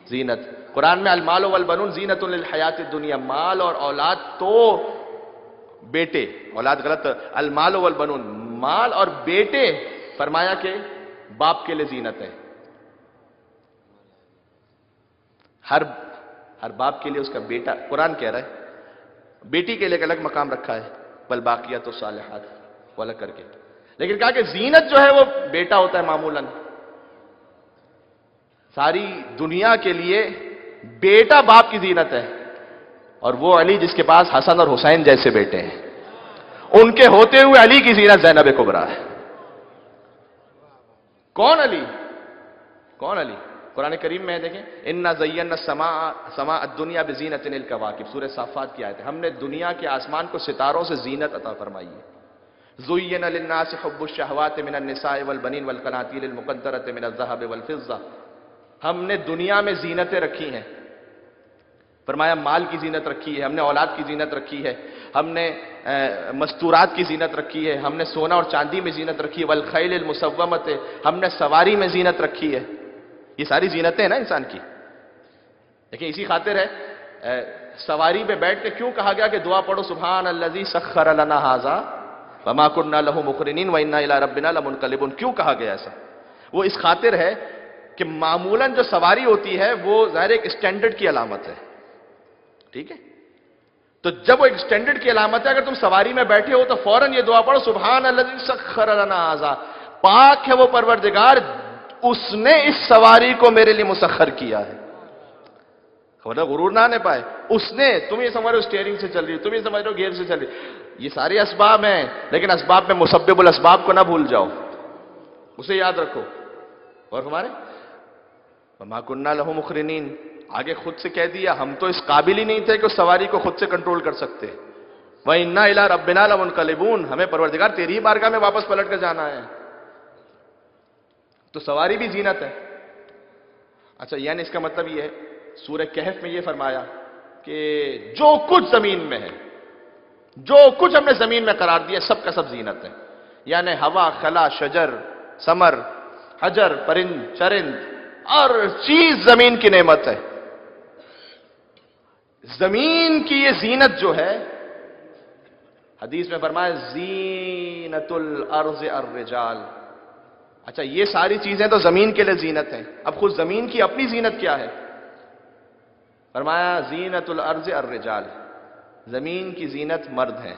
زینت۔ قرآن میں المال والبنون زینت للحیات الدنیا، مال اور اولاد تو بیٹے، اولاد غلط، المال والبنون مال اور بیٹے، فرمایا کہ باپ کے لیے زینت ہے۔ ہر باپ کے لیے اس کا بیٹا، قرآن کہہ رہا ہے بیٹی کے لیے ایک الگ مقام رکھا ہے، والباقیات الصالحات والا کر کے، لیکن کہا کہ زینت جو ہے وہ بیٹا ہوتا ہے معمولاً۔ ساری دنیا کے لیے بیٹا باپ کی زینت ہے، اور وہ علی جس کے پاس حسن اور حسین جیسے بیٹے ہیں، ان کے ہوتے ہوئے علی کی زینت زینب کبریٰ ہے۔ کون علی؟ کون علی؟ قرآن کریم میں دیکھیں، اِنَّا زَيَّنَّا السَّمَاءَ الدُّنْيَا بِزِينَةٍ الْكَوَاكِبِ، سورہ صافات کی آیت ہے، ہم نے دنیا کے آسمان کو ستاروں سے زینت عطا فرمائی ہے۔ زُيِّنَ لِلنَّاسِ حُبُّ الشَّهَوَاتِ مِنَ النِّسَاءِ وَالْبَنِينَ وَالْقَنَاطِيرِ الْمُقَنطَرَةِ مِنَ الذَّهَبِ وَالْفِضَّةِ، ہم نے دنیا میں زینتیں رکھی ہیں، فرمایا مال کی زینت رکھی ہے، ہم نے اولاد کی زینت رکھی ہے، ہم نے مستورات کی زینت رکھی ہے، ہم نے سونا اور چاندی میں زینت رکھی ہے، والخیل المسومۃ، ہم نے سواری میں زینت رکھی ہے۔ یہ ساری زینتیں ہیں نا انسان کی، لیکن اسی خاطر ہے سواری پہ بیٹھ کے کیوں کہا گیا کہ دعا پڑھو سبحان الذی سخر لنا ھذا وما كنا له مقرنین وانا الی ربنا لمنقلبون، کیوں کہا گیا ایسا؟ وہ اس خاطر ہے کہ معمولاً جو سواری ہوتی ہے وہ ظاہر ایک اسٹینڈرڈ کی علامت ہے، ٹھیک ہے؟ تو جب وہ ایک اسٹینڈرڈ کی علامت ہے، اگر تم سواری میں بیٹھے ہو تو فوراً یہ دعا پڑھو سبحان الذی سخر لنا ھذا، پاک ہے وہ پروردگار اس نے اس سواری کو میرے لیے مسخر کیا ہے۔ خبردار غرور نہ آنے پائے، اس نے، تم یہ سمجھ رہے ہو اسٹیئرنگ سے چل رہی ہو، تم یہ سمجھ رہے ہو گیئر سے چل رہی، یہ سارے اسباب ہیں، لیکن اسباب میں مسبب الاسباب کو نہ بھول جاؤ، اسے یاد رکھو۔ اور ہمارے وما كنا له مقرنین، آگے خود سے کہہ دیا ہم تو اس قابل ہی نہیں تھے کہ اس سواری کو خود سے کنٹرول کر سکتے۔ وَإِنَّا إِلَىٰ رَبِّنَا لَمُنْقَلِبُونَ، ہمیں پروردگار تیری ہی بارگاہ میں واپس پلٹ کر جانا ہے۔ تو سواری بھی زینت ہے۔ اچھا، یعنی اس کا مطلب یہ ہے، سورہ کہف میں یہ فرمایا کہ جو کچھ زمین میں ہے، جو کچھ ہم نے زمین میں قرار دیا سب کا سب زینت ہے، یعنی ہوا، خلا، شجر، ثمر، حجر، پرند، چرند، ہر چیز زمین کی نعمت ہے۔ زمین کی یہ زینت جو ہے، حدیث میں فرمایا زینت الارض الرجال، اچھا یہ ساری چیزیں تو زمین کے لیے زینت ہیں، اب خود زمین کی اپنی زینت کیا ہے؟ فرمایا زینت الارض الرجال، زمین کی زینت مرد ہیں۔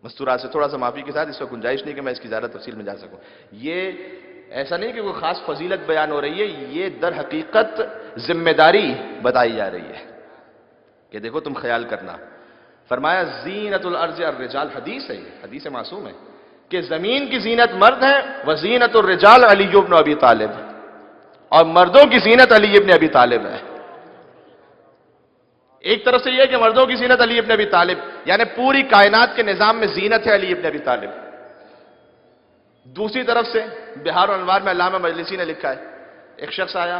مستورات سے تھوڑا سا معافی کے ساتھ، اس کو گنجائش نہیں کہ میں اس کی زیادہ تفصیل میں جا سکوں، یہ ایسا نہیں کہ کوئی خاص فضیلت بیان ہو رہی ہے، یہ در حقیقت ذمہ داری بتائی جا رہی ہے کہ دیکھو تم خیال کرنا۔ فرمایا زینت الارض الرجال، حدیث ہے، یہ حدیث معصوم ہے کہ زمین کی زینت مرد ہے، وزینت الرجال علی بن ابی طالب، اور مردوں کی زینت علی ابن ابی طالب ہے۔ ایک طرف سے یہ کہ مردوں کی زینت علی ابن ابی طالب، یعنی پوری کائنات کے نظام میں زینت ہے علی ابن ابی طالب۔ دوسری طرف سے بہار الانوار میں علامہ مجلسی نے لکھا ہے، ایک شخص آیا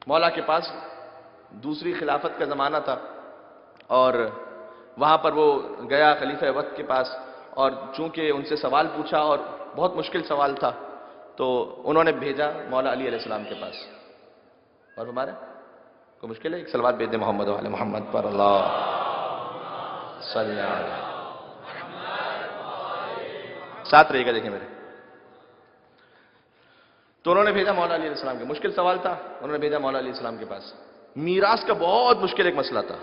مولا کے پاس، دوسری خلافت کا زمانہ تھا، اور وہاں پر وہ گیا خلیفہ وقت کے پاس، اور چونکہ ان سے سوال پوچھا اور بہت مشکل سوال تھا تو انہوں نے بھیجا مولا علی علیہ السلام کے پاس۔ اور ہمارے کوئی مشکل ہے؟ ایک صلوات بھیج دیں محمد وعلی محمد پر، اللہ صلی علیہ، ساتھ رہے گا دیکھیں میرے۔ تو انہوں نے بھیجا مولا علی علیہ السلام کے، مشکل سوال تھا، انہوں نے بھیجا مولا علیہ السلام کے پاس۔ میراث کا بہت مشکل ایک مسئلہ تھا،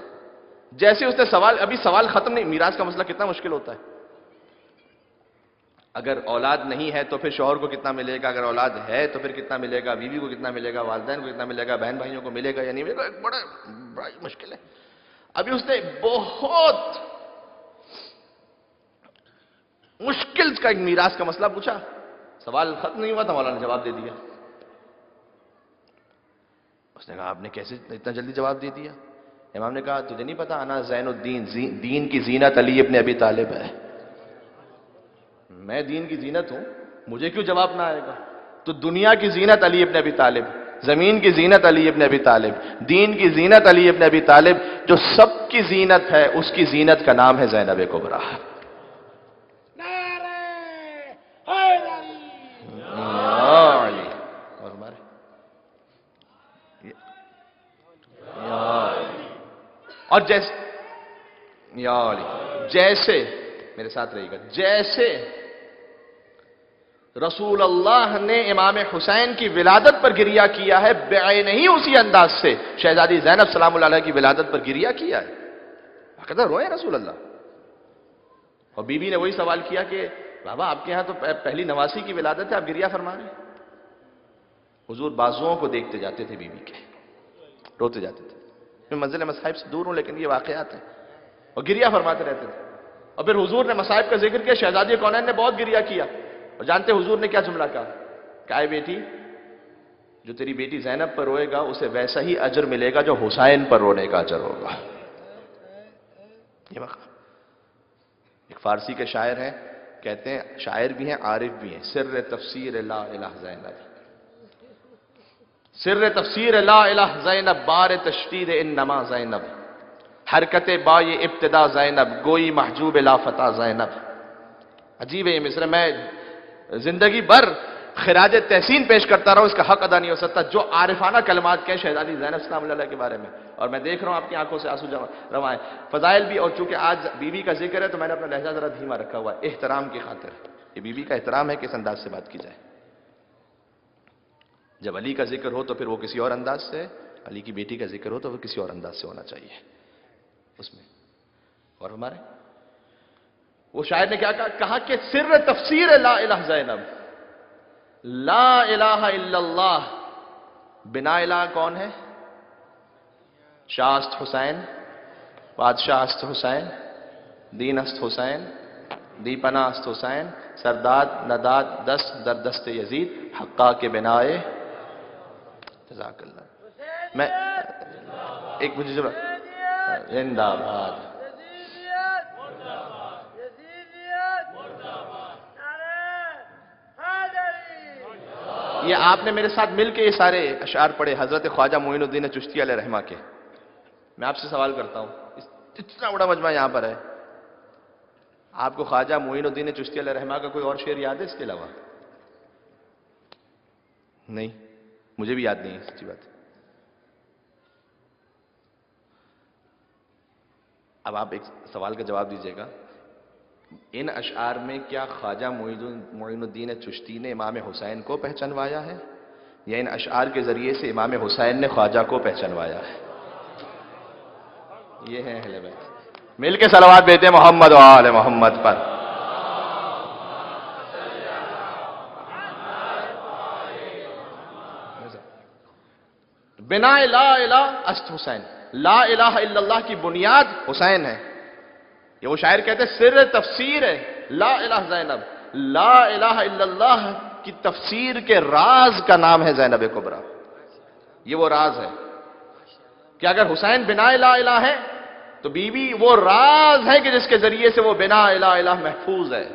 جیسے اس نے سوال، ابھی سوال ختم نہیں، میراث کا مسئلہ کتنا مشکل ہوتا ہے، اگر اولاد نہیں ہے تو پھر شوہر کو کتنا ملے گا، اگر اولاد ہے تو پھر کتنا ملے گا، بیوی کو کتنا ملے گا، والدین کو کتنا ملے گا، بہن بھائیوں کو ملے گا یا نہیں ملے گا، ایک بڑا مشکل ہے۔ ابھی اس نے بہت مشکل کا ایک میراث کا مسئلہ پوچھا، سوال ختم نہیں ہوا تھا، مولانا نے جواب دے دیا۔ اس نے کہا آپ نے کیسے اتنا جلدی جواب دے دیا؟ امام نے کہا تجھے نہیں پتا انا زین الدین، دین کی زینت علی ابن ابی طالب ہے، میں دین کی زینت ہوں، مجھے کیوں جواب نہ آئے گا؟ تو دنیا کی زینت علی ابن ابی طالب، زمین کی زینت علی ابن ابی طالب، دین کی زینت علی ابن ابی طالب، جو سب کی زینت ہے اس کی زینت کا نام ہے زینب کبریٰ۔ اور ہمارے اور جیسے میرے ساتھ رہی گا، جیسے رسول اللہ نے امام حسین کی ولادت پر گریہ کیا ہے، بعین ہی اسی انداز سے شہزادی زینب سلام اللہ علیہ کی ولادت پر گریہ کیا ہے، باقاعدہ روئے رسول اللہ۔ اور بی بی نے وہی سوال کیا کہ بابا آپ کے ہاں تو پہلی نواسی کی ولادت ہے، آپ گریہ فرما رہے ہیں؟ حضور بازوؤں کو دیکھتے جاتے تھے بی بی کے، روتے جاتے تھے. میں منزل مصائب سے دور ہوں لیکن یہ واقعات ہیں. اور گریہ فرماتے رہتے تھے. اور پھر حضور نے مصائب کا ذکر کیا. شہزادی کونین نے بہت گریہ کیا. اور جانتے حضور نے کیا جملہ کہا اے بیٹی, جو تیری بیٹی زینب پر روئے گا اسے ویسا ہی اجر ملے گا جو حسین پر رونے کا اجر ہوگا. یہ مقام. ایک فارسی کے شاعر ہیں, کہتے ہیں, شاعر بھی ہیں عارف بھی ہیں, سر تفسیر لا الہ زینب, سر تفسیر لا الہ زینب, بار تشدید انما زینب, حرکت با یہ ابتدا زینب, گوئی محجوب لا فتح زینب. عجیب ہے یہ مصرع. میں زندگی بھر خراج تحسین پیش کرتا رہا ہوں, اس کا حق ادا نہیں ہو سکتا. جو عارفانہ کلمات کہیں شہزادی زینب سلام اللہ علیہ کے بارے میں, اور میں دیکھ رہا ہوں آپ کی آنکھوں سے آنسو رواں ہیں. فضائل بھی, اور چونکہ آج بیوی کا ذکر ہے تو میں نے اپنا لہجہ ذرا دھیما رکھا ہوا ہے احترام کی خاطر. یہ بیوی کا احترام ہے کہ اس انداز سے بات کی جائے. جب علی کا ذکر ہو تو پھر وہ کسی اور انداز سے, علی کی بیٹی کا ذکر ہو تو وہ کسی اور انداز سے ہونا چاہیے اس میں. اور ہمارے وہ شاعر نے کیا کہا کہ سر تفسیر لا الہ زینب, لا الہ الا اللہ, بنا الہ کون ہے؟ شاہ است حسین, بادشاہ است حسین, دین است حسین, دی پناہ است حسین, سرداد نداد دست در دست یزید, حقا کے بنائے. جزاک اللہ. میں ایک مجھے زندہ باد. یہ آپ نے میرے ساتھ مل کے یہ سارے اشعار پڑھے حضرت خواجہ معین الدین چشتی علیہ رحمہ کے. میں آپ سے سوال کرتا ہوں, اتنا بڑا مجمع یہاں پر ہے, آپ کو خواجہ معین الدین چشتی علیہ رحمہ کا کوئی اور شعر یاد ہے اس کے علاوہ؟ نہیں, مجھے بھی یاد نہیں ہے, سچی بات ہے. اب آپ ایک سوال کا جواب دیجئے گا, ان اشعار میں کیا خواجہ معین الدین چشتی نے امام حسین کو پہچنوایا ہے, یا ان اشعار کے ذریعے سے امام حسین نے خواجہ کو پہچنوایا ہے؟ یہ ہے اہل بیت. مل کے صلوات بھیجتے محمد و آل محمد پر. بنا لا الہ است حسین, لا الہ الا اللہ کی بنیاد حسین ہے. یہ وہ شاعر کہتے ہیں سر تفسیر ہے لا الہ زینب, لا الہ الا اللہ کی تفسیر کے راز کا نام ہے زینب کبریٰ. یہ وہ راز ہے کہ اگر حسین بنا لا الہ ہے تو بی بی وہ راز ہے کہ جس کے ذریعے سے وہ بنا لا الہ محفوظ ہے.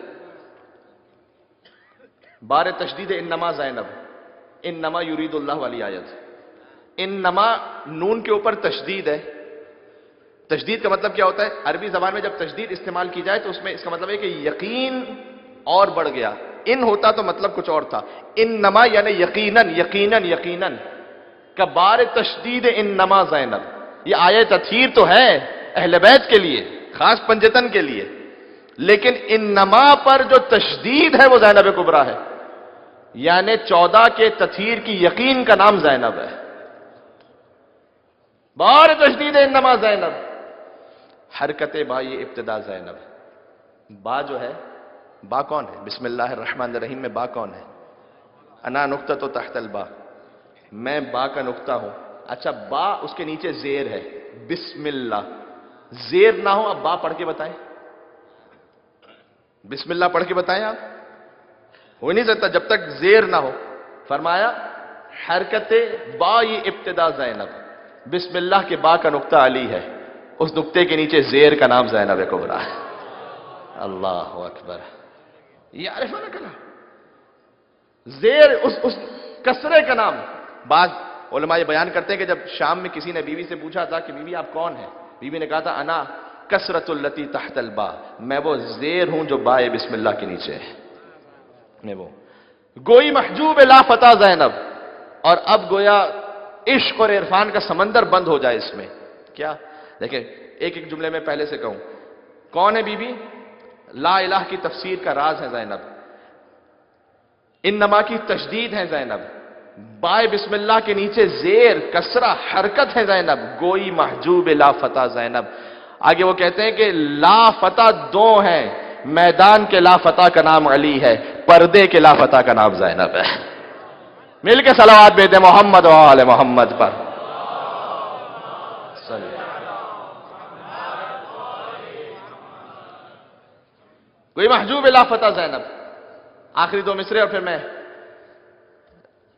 بار تشدید انما زینب, انما یرید اللہ والی آیت. انما نون کے اوپر تشدید ہے. تشدید کا مطلب کیا ہوتا ہے؟ عربی زبان میں جب تشدید استعمال کی جائے تو اس میں اس کا مطلب ہے کہ یقین اور بڑھ گیا. ان ہوتا تو مطلب کچھ اور تھا. انما یعنی یقیناً یقیناً یقیناً کا بار تشدید انما زینب. یہ آیت تطہیر تو ہے اہل بیت کے لیے, خاص پنجتن کے لیے, لیکن انما پر جو تشدید ہے وہ زینب کبریٰ ہے. یعنی 14 کے تطہیر کی یقین کا نام زینب ہے. بار تشدید انما زینب, حرکت با یہ ابتدا زینب. با جو ہے, با کون ہے؟ بسم اللہ الرحمن الرحیم میں با کون ہے؟ انا نقطہ تحت البا, میں با کا نقطہ ہوں. اچھا با اس کے نیچے زیر ہے, بسم اللہ. زیر نہ ہو, اب با پڑھ کے بتائیں, بسم اللہ پڑھ کے بتائیں. آپ ہو نہیں سکتا جب تک زیر نہ ہو. فرمایا حرکت با یہ ابتدا زینب, بسم اللہ کے با کا نقطہ علی ہے, اس نقطے کے نیچے زیر کا نام زینب کبریٰ ہے. اللہ اکبر. یہ عارفانہ کلام, زیر اس کسرے کا نام. بعض علماء یہ بیان کرتے ہیں کہ جب شام میں کسی نے بیوی سے پوچھا تھا کہ بیوی آپ کون ہیں, بیوی نے کہا تھا انا کسرت اللتی تحت البا, میں وہ زیر ہوں جو بائے بسم اللہ کے نیچے ہے. میں وہ گوئی محجوب لا فتح زینب. اور اب گویا عشق اور عرفان کا سمندر بند ہو جائے اس میں. کیا دیکھیں, ایک ایک جملے میں پہلے سے کہوں, کون ہے بی بی؟ لا الہ کی تفسیر کا راز ہے زینب, انما کی تشدید ہے زینب, بائے بسم اللہ کے نیچے زیر کسرہ حرکت ہے زینب, گوئی محجوب لا فتح زینب. آگے وہ کہتے ہیں کہ لا فتح 2 ہیں, میدان کے لا فتح کا نام علی ہے, پردے کے لا فتح کا نام زینب ہے. مل کے صلوات بھیجتے محمد و آل محمد پر. کوئی محجوب لا فتح زینب. آخری دو مصرے اور پھر میں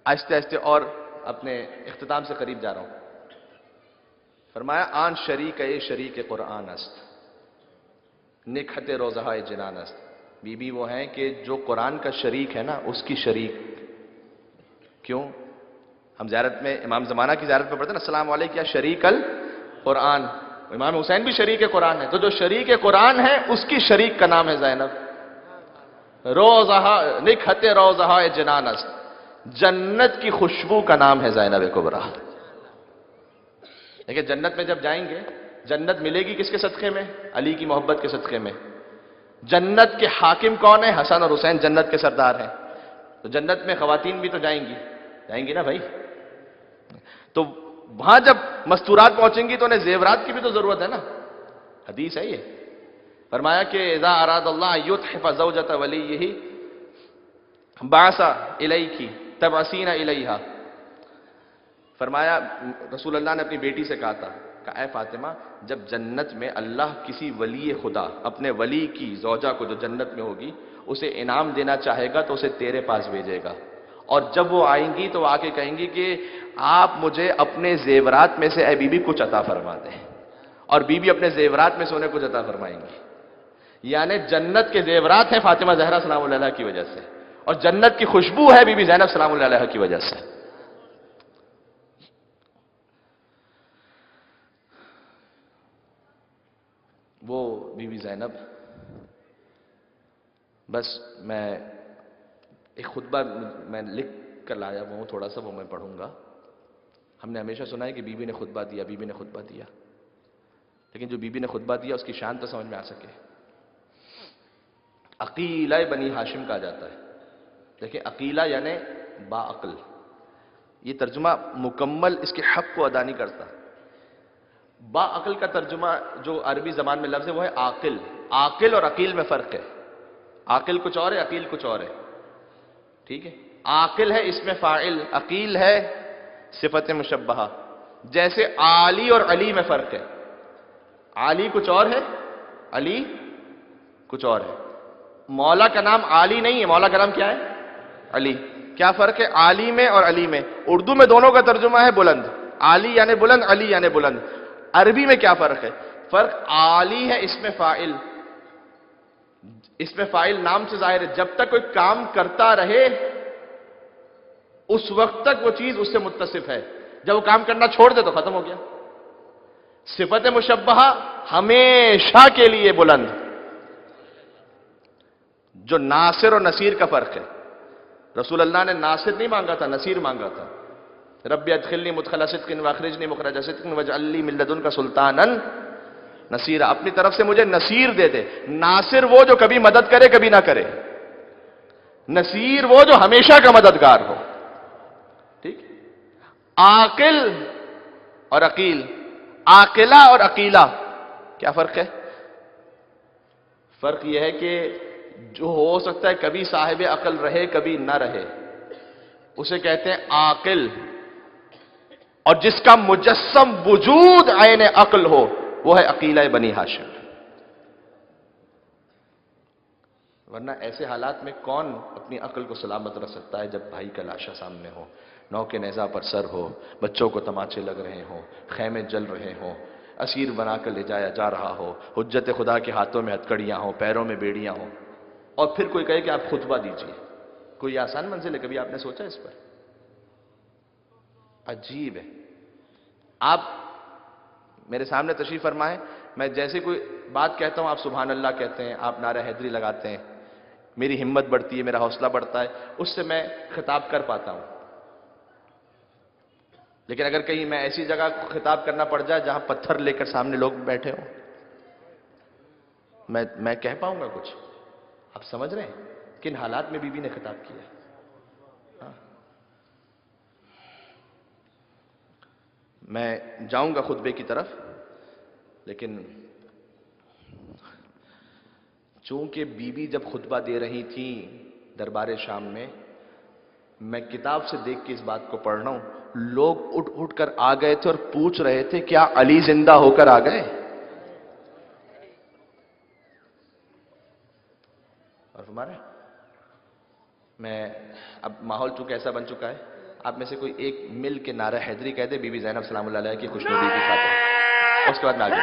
آہستہ آہستہ اور اپنے اختتام سے قریب جا رہا ہوں. فرمایا آن شریک اے شریک قرآن است نکھت روزہ جنان است. بی بی وہ ہیں کہ جو قرآن کا شریک ہے نا اس کی شریک. کیوں؟ ہم زیارت میں امام زمانہ کی زیارت میں پڑھتے ہیں نا السلام علیکم یا شریک القرآن. امام حسین بھی شریک قرآن ہے. تو جو شریک قرآن ہے اس کی شریک کا نام ہے زینب. روزہ نکھت روزہ جنان است. جنت کی خوشبو کا نام ہے زینب کبریٰ. لیکن جنت میں جب جائیں گے جنت ملے گی کس کے صدقے میں؟ علی کی محبت کے صدقے میں. جنت کے حاکم کون ہیں؟ حسن اور حسین جنت کے سردار ہیں. تو جنت میں خواتین بھی تو جائیں گی نا بھائی. تو وہاں جب مستورات پہنچیں گی تو انہیں زیورات کی بھی تو ضرورت ہے نا. حدیث ہے یہ. فرمایا کہ اذا اراد اللہ یتحف زوجۃ ولیہ بعث الیک تبعثین الیہا. فرمایا رسول اللہ نے اپنی بیٹی سے کہا تھا کہ اے فاطمہ جب جنت میں اللہ کسی ولی خدا اپنے ولی کی زوجہ کو جو جنت میں ہوگی اسے انعام دینا چاہے گا تو اسے تیرے پاس بھیجے گا. اور جب وہ آئیں گی تو آ کے کہیں گی کہ آپ مجھے اپنے زیورات میں سے اے بی بی کچھ عطا فرما دیں. اور بی بی اپنے زیورات میں سے انہیں کچھ عطا فرمائیں گی. یعنی جنت کے زیورات ہیں فاطمہ زہرا سلام اللہ علیہا کی وجہ سے اور جنت کی خوشبو ہے بی بی زینب سلام اللہ علیہا کی وجہ سے. وہ بی بی زینب. بس میں ایک خطبہ میں لکھ کر لایا ہوں تھوڑا سا وہ میں پڑھوں گا. ہم نے ہمیشہ سنا ہے کہ بی بی نے خطبہ دیا بی بی نے خطبہ دیا. لیکن جو بی بی نے خطبہ دیا اس کی شان تو سمجھ میں آ سکے. عقیلہ بنی ہاشم کہا جاتا ہے. دیکھیں عقیلہ یعنی با عقل. یہ ترجمہ مکمل اس کے حق کو ادا نہیں کرتا. با عقل کا ترجمہ جو عربی زبان میں لفظ ہے وہ ہے عاقل. عاقل اور عقیل میں فرق ہے. عاقل کچھ اور ہے عقیل کچھ اور ہے. ٹھیک ہے. عاقل ہے اس میں فاعل. عقیل ہے صفت مشبہہ. جیسے عالی اور علی میں فرق ہے. عالی کچھ اور ہے علی کچھ اور ہے. مولا کا نام عالی نہیں ہے. مولا کا نام کیا ہے؟ علی. کیا فرق ہے عالی میں اور علی میں؟ اردو میں دونوں کا ترجمہ ہے بلند. عالی یعنی بلند علی یعنی بلند. عربی میں کیا فرق ہے؟ فرق عالی ہے اس میں فاعل. اس میں فاعل نام سے ظاہر ہے. جب تک کوئی کام کرتا رہے اس وقت تک وہ چیز اس سے متصف ہے. جب وہ کام کرنا چھوڑ دے تو ختم ہو گیا. صفت مشبہہ ہمیشہ کے لیے بلند. جو ناصر اور نصیر کا فرق ہے. رسول اللہ نے ناصر نہیں مانگا تھا نصیر مانگا تھا. رب ادخلنی مدخل صدق واخرجنی مخرج صدق واجعل لی من لدنک سلطانا نصیرا. اپنی طرف سے مجھے نصیر دے دے. ناصر وہ جو کبھی مدد کرے کبھی نہ کرے. نصیر وہ جو ہمیشہ کا مددگار ہو. ٹھیک. عاقل اور عقیل. عاقلہ اور عقیلہ کیا فرق ہے؟ فرق یہ ہے کہ جو ہو سکتا ہے کبھی صاحب عقل رہے کبھی نہ رہے اسے کہتے ہیں عاقل. اور جس کا مجسم وجود عین عقل ہو وہ ہے عقیلہ بنی ہاشم. ورنہ ایسے حالات میں کون اپنی عقل کو سلامت رکھ سکتا ہے جب بھائی کا لاشا سامنے ہو, نو کے نیزہ پر سر ہو, بچوں کو تماچے لگ رہے ہوں, خیمے جل رہے ہوں, اسیر بنا کر لے جایا جا رہا ہو, حجت خدا کے ہاتھوں میں ہتکڑیاں ہوں, پیروں میں بیڑیاں ہوں, اور پھر کوئی کہے کہ آپ خطبہ دیجئے. کوئی آسان منزل ہے؟ کبھی آپ نے سوچا اس پر؟ عجیب ہے. آپ میرے سامنے تشریف فرمائیں, میں جیسے کوئی بات کہتا ہوں آپ سبحان اللہ کہتے ہیں, آپ نعرہ حیدری لگاتے ہیں, میری ہمت بڑھتی ہے, میرا حوصلہ بڑھتا ہے, اس سے میں خطاب کر پاتا ہوں. لیکن اگر کہیں میں ایسی جگہ خطاب کرنا پڑ جائے جہاں پتھر لے کر سامنے لوگ بیٹھے ہوں, میں کہہ پاؤں گا کچھ؟ آپ سمجھ رہے ہیں کن حالات میں بی بی نے خطاب کیا؟ میں جاؤں گا خطبے کی طرف, لیکن چونکہ بی بی جب خطبہ دے رہی تھیں دربار شام میں کتاب سے دیکھ کے اس بات کو پڑھ رہا ہوں, لوگ اٹھ اٹھ کر آ گئے تھے اور پوچھ رہے تھے کیا علی زندہ ہو کر آ گئے؟ ہمارا میں اب ماحول چونکہ ایسا بن چکا ہے، آپ میں سے کوئی ایک مل کے نعرہ حیدری کہہ دے بی بی زینب سلام اللہ علیہ کی خوشنودی کی خاطر، اس کے بعد میں آگے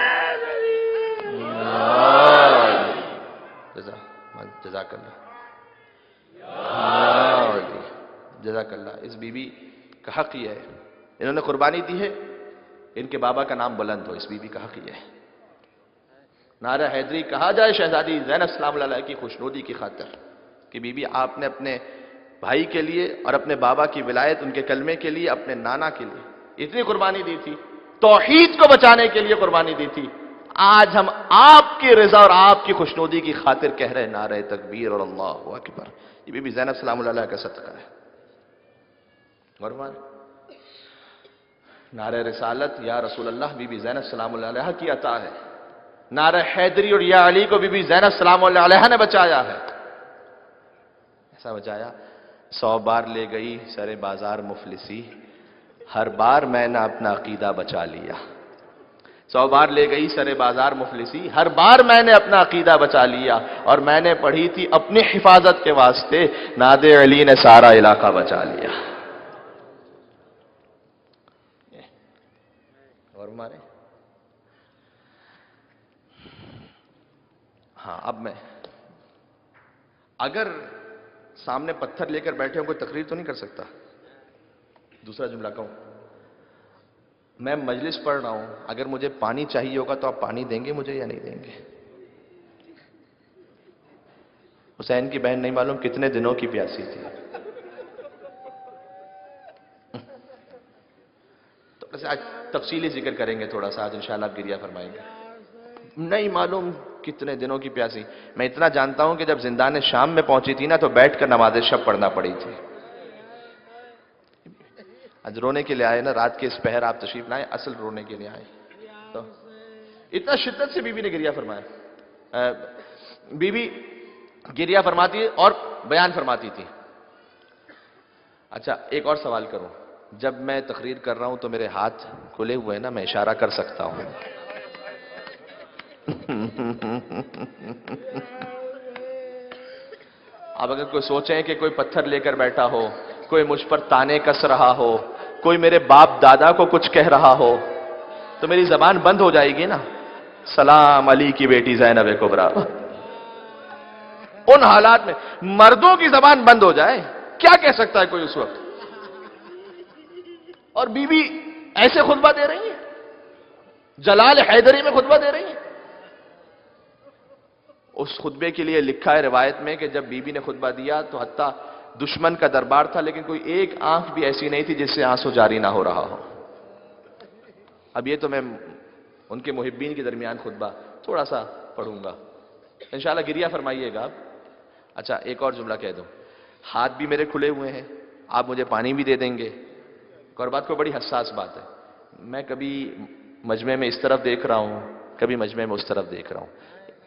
جزاک اللہ جزاک اللہ۔ اس بی بی کا حق یہ ہے، انہوں نے قربانی دی ہے، ان کے بابا کا نام بلند ہو، اس بی بی کا حق یہ ہے نعرہ حیدری کہا جائے شہزادی زینب سلام اللہ علیہ کی خوشنودی کی خاطر کہ بی بی آپ نے اپنے بھائی کے لیے اور اپنے بابا کی ولایت، ان کے کلمے کے لیے، اپنے نانا کے لیے اتنی قربانی دی تھی، توحید کو بچانے کے لیے قربانی دی تھی۔ آج ہم آپ کی رضا اور آپ کی خوشنودی کی خاطر کہہ رہے ہیں نعرہ تکبیر اور اللہ اکبر۔ یہ بی بی زینب سلام اللہ علیہ کا صدقہ ہے۔ نعرہ رسالت یا رسول اللہ بی بی زینب سلام اللہ علیہ کی عطا ہے، نعرہ حیدری اور یا علی کو بی بی زینب سلام اللہ علیہ نے بچایا ہے۔ ایسا بچایا 100 بار لے گئی سر بازار مفلسی، ہر بار میں نے اپنا عقیدہ بچا لیا۔ 100 بار لے گئی سر بازار مفلسی، ہر بار میں نے اپنا عقیدہ بچا لیا، اور میں نے پڑھی تھی اپنی حفاظت کے واسطے، ناد علی نے سارا علاقہ بچا لیا۔ اور مارے ہاں، اب میں اگر سامنے پتھر لے کر بیٹھے ہوں کوئی تقریر تو نہیں کر سکتا۔ دوسرا جملہ کہوں، میں مجلس پڑھ رہا ہوں، اگر مجھے پانی چاہیے ہوگا تو آپ پانی دیں گے مجھے یا نہیں دیں گے؟ حسین کی بہن نہیں معلوم کتنے دنوں کی پیاسی تھی، تو آج تفصیلی ذکر کریں گے تھوڑا سا، آج انشاءاللہ آپ گریہ فرمائیں گے۔ نہیں معلوم کتنے دنوں کی پیاسی، میں اتنا جانتا ہوں کہ جب زندان شام میں پہنچی تھی نا تو بیٹھ کر نماز شب پڑھنا پڑی تھی۔ آج رونے کے لیے آئے نا، رات کے اس پہر آپ تشریف لائے، اصل رونے کے لیے آئے۔ تو اتنا شدت سے بی بی نے گریہ فرمایا، بی بی گریہ فرماتی اور بیان فرماتی تھی۔ اچھا ایک اور سوال کروں، جب میں تقریر کر رہا ہوں تو میرے ہاتھ کھلے ہوئے ہیں نا، میں اشارہ کر سکتا ہوں؟ اب اگر کوئی سوچیں کہ کوئی پتھر لے کر بیٹھا ہو، کوئی مجھ پر تانے کس رہا ہو، کوئی میرے باپ دادا کو کچھ کہہ رہا ہو، تو میری زبان بند ہو جائے گی نا۔ سلام علی کی بیٹی زینب کبریٰ، ان حالات میں مردوں کی زبان بند ہو جائے، کیا کہہ سکتا ہے کوئی اس وقت؟ اور بی بی ایسے خطبہ دے رہی ہیں، جلال حیدری میں خطبہ دے رہی ہیں۔ اس خطبے کے لیے لکھا ہے روایت میں کہ جب بی بی نے خطبہ دیا تو حتیٰ دشمن کا دربار تھا، لیکن کوئی ایک آنکھ بھی ایسی نہیں تھی جس سے آنسو جاری نہ ہو رہا ہو۔ اب یہ تو میں ان کے محبین کے درمیان خطبہ تھوڑا سا پڑھوں گا، انشاءاللہ گریہ فرمائیے گا آپ۔ اچھا ایک اور جملہ کہہ دوں، ہاتھ بھی میرے کھلے ہوئے ہیں، آپ مجھے پانی بھی دے دیں گے۔ اور بات کو بڑی حساس بات ہے، میں کبھی مجمع میں اس طرف دیکھ رہا ہوں، کبھی مجمع میں اس طرف دیکھ رہا ہوں،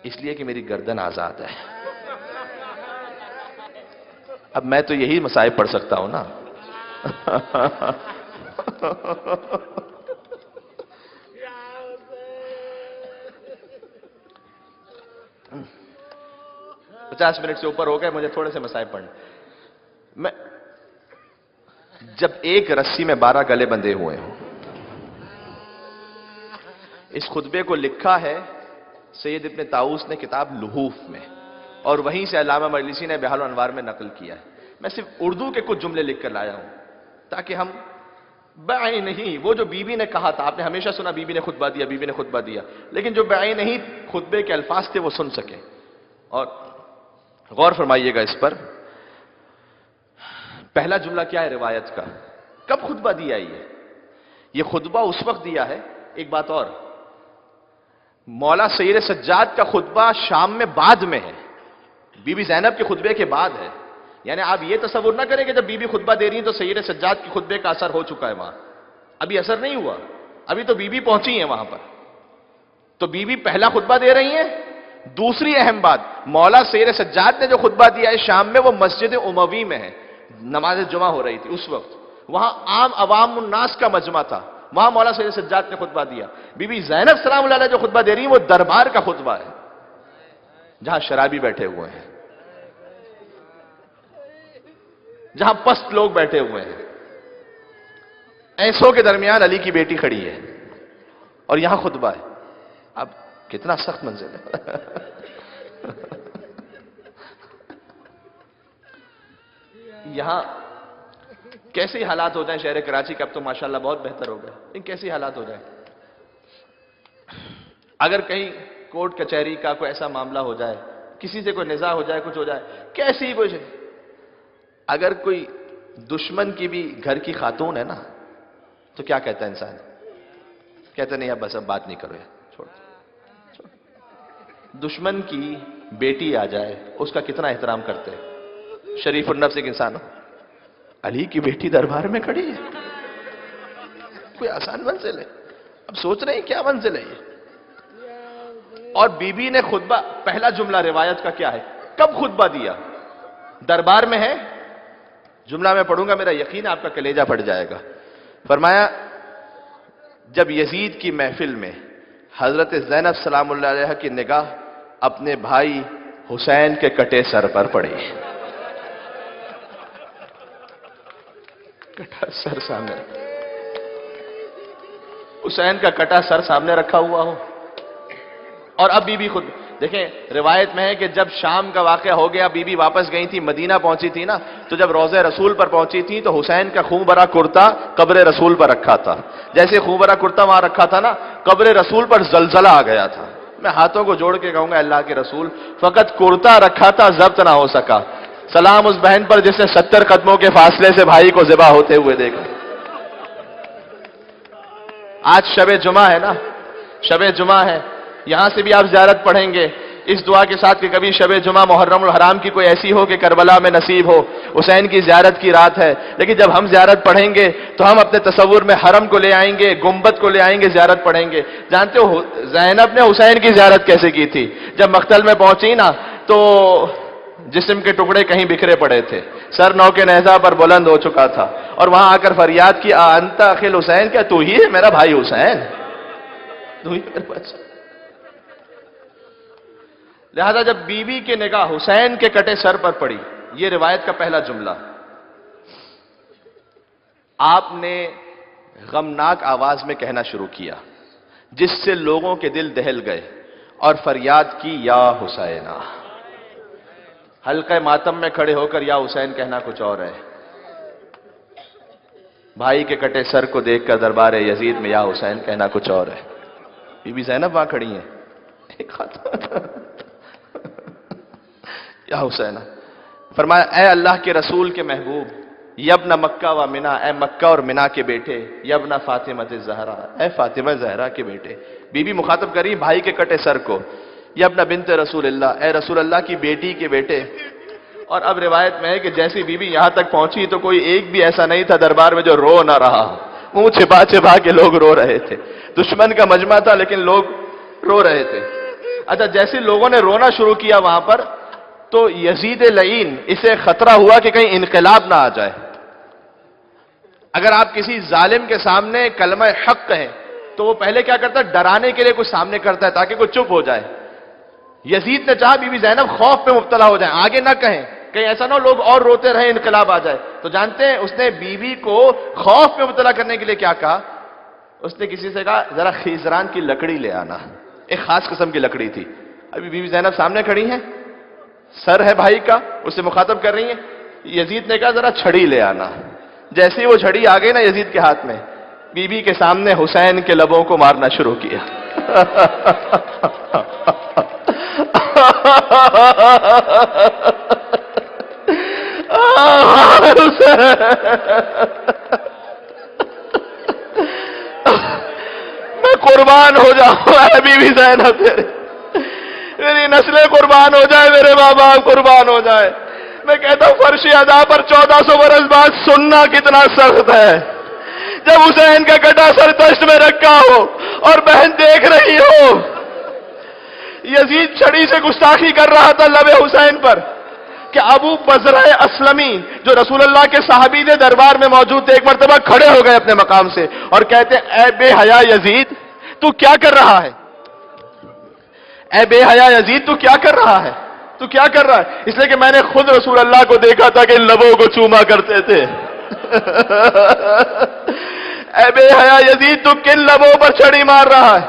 اس لیے کہ میری گردن آزاد ہے۔ اب میں تو یہی مصائب پڑھ سکتا ہوں نا۔ 50 منٹ سے اوپر ہو گئے، مجھے تھوڑے سے مصائب پڑھنے۔ میں جب ایک رسی میں 12 گلے بندھے ہوئے ہوں، اس خطبے کو لکھا ہے سید ابن طاؤس نے کتاب لحوف میں، اور وہیں سے علامہ مجلسی نے بحار الانوار میں نقل کیا ہے۔ میں صرف اردو کے کچھ جملے لکھ کر لایا ہوں تاکہ ہم بعین نہیں، وہ جو بی بی نے کہا تھا، آپ نے ہمیشہ سنا بی بی نے خطبہ دیا، بی بی نے خطبہ دیا، لیکن جو بعین نہیں خطبے کے الفاظ تھے وہ سن سکیں۔ اور غور فرمائیے گا اس پر۔ پہلا جملہ کیا ہے روایت کا؟ کب خطبہ دیا یہ خطبہ اس وقت دیا ہے۔ ایک بات اور، مولا سید سجاد کا خطبہ شام میں بعد میں ہے، بی بی زینب کے خطبے کے بعد ہے۔ یعنی آپ یہ تصور نہ کریں کہ جب بی بی خطبہ دے رہی ہیں تو سید سجاد کے خطبے کا اثر ہو چکا ہے وہاں، ابھی اثر نہیں ہوا، ابھی تو بی بی پہنچی ہیں وہاں پر۔ تو بی بی پہلا خطبہ دے رہی ہیں۔ دوسری اہم بات، مولا سید سجاد نے جو خطبہ دیا ہے شام میں، وہ مسجد اموی میں ہے، نماز جمعہ ہو رہی تھی اس وقت، وہاں عام عوام الناس کا مجمع تھا، وہاں مولا سید سجاد نے خطبہ دیا۔ بی بی زینب سلام اللہ علیہ جو خطبہ دے رہی ہیں وہ دربار کا خطبہ ہے، جہاں شرابی بیٹھے ہوئے ہیں۔ جہاں پست لوگ بیٹھے ہوئے ہیں، ایسوں کے درمیان علی کی بیٹی کھڑی ہے اور یہاں خطبہ ہے. اب کتنا سخت منظر ہے. یہاں کیسے حالات ہو جائیں شہر کراچی کا، اب تو ماشاءاللہ بہت بہتر ہو گیا، لیکن کیسے حالات ہو جائیں اگر کہیں کورٹ کچہری کا کوئی ایسا معاملہ ہو جائے، کسی سے کوئی نزاع ہو جائے، کچھ ہو جائے، کیسی ہی کچھ. اگر کوئی دشمن کی بھی گھر کی خاتون ہے نا تو کیا کہتا ہے انسان؟ کہتا نہیں اب بس اب بات نہیں کرو یار، چھوڑ. دشمن کی بیٹی آ جائے اس کا کتنا احترام کرتے ہیں. شریف النفس ایک انسان ہو، علی کی بیٹی دربار میں کھڑی ہے، کوئی آسان منزل ہے؟ اب سوچ رہے ہیں کیا منزل ہے یہ. اور بی بی نے خطبہ، پہلا جملہ روایت کا کیا ہے، کب خطبہ دیا؟ دربار میں ہے. جملہ میں پڑھوں گا، میرا یقین ہے آپ کا کلیجہ پھٹ جائے گا. فرمایا جب یزید کی محفل میں حضرت زینب سلام اللہ علیہ کی نگاہ اپنے بھائی حسین کے کٹے سر پر پڑی. کٹا سر سامنے، حسین کا کٹا سر سامنے رکھا ہوا ہو. اور اب بی بی خود دیکھیں، روایت میں ہے کہ جب شام کا واقعہ ہو گیا، بی بی واپس گئی تھی، مدینہ پہنچی تھی نا، تو جب روضہ رسول پر پہنچی تھی تو حسین کا خون بھرا کرتا قبر رسول پر رکھا تھا. جیسے خون بھرا کرتا وہاں رکھا تھا نا، قبر رسول پر زلزلہ آ گیا تھا. میں ہاتھوں کو جوڑ کے کہوں گا اللہ کے رسول، فقط کرتا رکھا تھا، ضبط نہ ہو سکا. سلام اس بہن پر جس نے 70 قدموں کے فاصلے سے بھائی کو ذبح ہوتے ہوئے دیکھا. آج شب جمعہ ہے نا، شب جمعہ ہے، یہاں سے بھی آپ زیارت پڑھیں گے اس دعا کے ساتھ کہ کبھی شب جمعہ محرم الحرام کی کوئی ایسی ہو کہ کربلا میں نصیب ہو، حسین کی زیارت کی رات ہے. لیکن جب ہم زیارت پڑھیں گے تو ہم اپنے تصور میں حرم کو لے آئیں گے، گنبد کو لے آئیں گے، زیارت پڑھیں گے. جانتے ہو زینب نے حسین کی زیارت کیسے کی تھی؟ جب مقتل میں پہنچی نا تو جسم کے ٹکڑے کہیں بکھرے پڑے تھے، سر نو کے نیزہ پر بلند ہو چکا تھا، اور وہاں آ کر فریاد کی انت اخل حسین، کیا تو ہی ہے میرا بھائی حسین؟ تو ہی میرا بچہ. لہذا جب بی بی کی نگاہ حسین کے کٹے سر پر پڑی، یہ روایت کا پہلا جملہ، آپ نے غمناک آواز میں کہنا شروع کیا جس سے لوگوں کے دل دہل گئے اور فریاد کی یا حسینہ. حلقہ ماتم میں کھڑے ہو کر یا حسین کہنا کچھ اور ہے، بھائی کے کٹے سر کو دیکھ کر دربار یزید میں یا حسین کہنا کچھ اور ہے. بی بی زینب وہاں کھڑی ہیں، ایک خاتون یا حسینہ. فرمایا اے اللہ کے رسول کے محبوب، یبن مکہ و منا، اے مکہ اور منا کے بیٹے، یبن فاطمہ الزہرا، اے فاطمہ زہرا کے بیٹے. بی بی مخاطب کری بھائی کے کٹے سر کو، یبن بنت رسول اللہ، اے رسول اللہ کی بیٹی کے بیٹے. اور اب روایت میں ہے کہ جیسی بی بی یہاں تک پہنچی تو کوئی ایک بھی ایسا نہیں تھا دربار میں جو رو نہ رہا، منہ چھپا چھپا کے لوگ رو رہے تھے. دشمن کا مجمع تھا لیکن لوگ رو رہے تھے. اچھا جیسے لوگوں نے رونا شروع کیا وہاں پر، تو یزید لعین اسے خطرہ ہوا کہ کہیں انقلاب نہ آ جائے. اگر آپ کسی ظالم کے سامنے کلمہ حق کہیں تو وہ پہلے کیا کرتا ہے، ڈرانے کے لیے کچھ سامنے کرتا ہے تاکہ کوئی چپ ہو جائے. یزید نے چاہا بی بی زینب خوف پہ مبتلا ہو جائیں، آگے نہ کہیں، کہیں ایسا نہ ہو لوگ اور روتے رہے انقلاب آ جائے. تو جانتے ہیں اس نے بی بی کو خوف پہ مبتلا کرنے کے لیے کیا کہا؟ اس نے کسی سے کہا ذرا خیزران کی لکڑی لے آنا. ایک خاص قسم کی لکڑی تھی. ابھی بی بی زینب سامنے کھڑی ہیں، سر ہے بھائی کا، اس سے مخاطب کر رہی ہیں. یزید نے کہا ذرا چھڑی لے آنا. جیسے ہی وہ چھڑی آ گئی نا یزید کے ہاتھ میں، بی بی کے سامنے حسین کے لبوں کو مارنا شروع کیا. میں قربان ہو جاؤں اے بی بی زینب، میری نسلیں قربان ہو جائے، میرے ماں باپ قربان ہو جائے. میں کہتا ہوں فرش ادا پر 1400 برس بعد سننا کتنا سخت ہے. جب حسین کا کٹا سر دشت میں رکھا ہو اور بہن دیکھ رہی ہو، یزید چھڑی سے گستاخی کر رہا تھا لب حسین پر، کہ ابو بزرہ اسلمی جو رسول اللہ کے صحابی تھے دربار میں موجود تھے، ایک مرتبہ کھڑے ہو گئے اپنے مقام سے اور کہتے اے بے حیا یزید تو کیا کر رہا ہے؟ اے بے حیا یزید تو کیا کر رہا ہے؟ تو کیا کر رہا ہے؟ اس لیے کہ میں نے خود رسول اللہ کو دیکھا تھا کہ ان لبوں کو چوما کرتے تھے۔ اے بے حیا یزید، تو کن لبوں پر چھڑی مار رہا ہے؟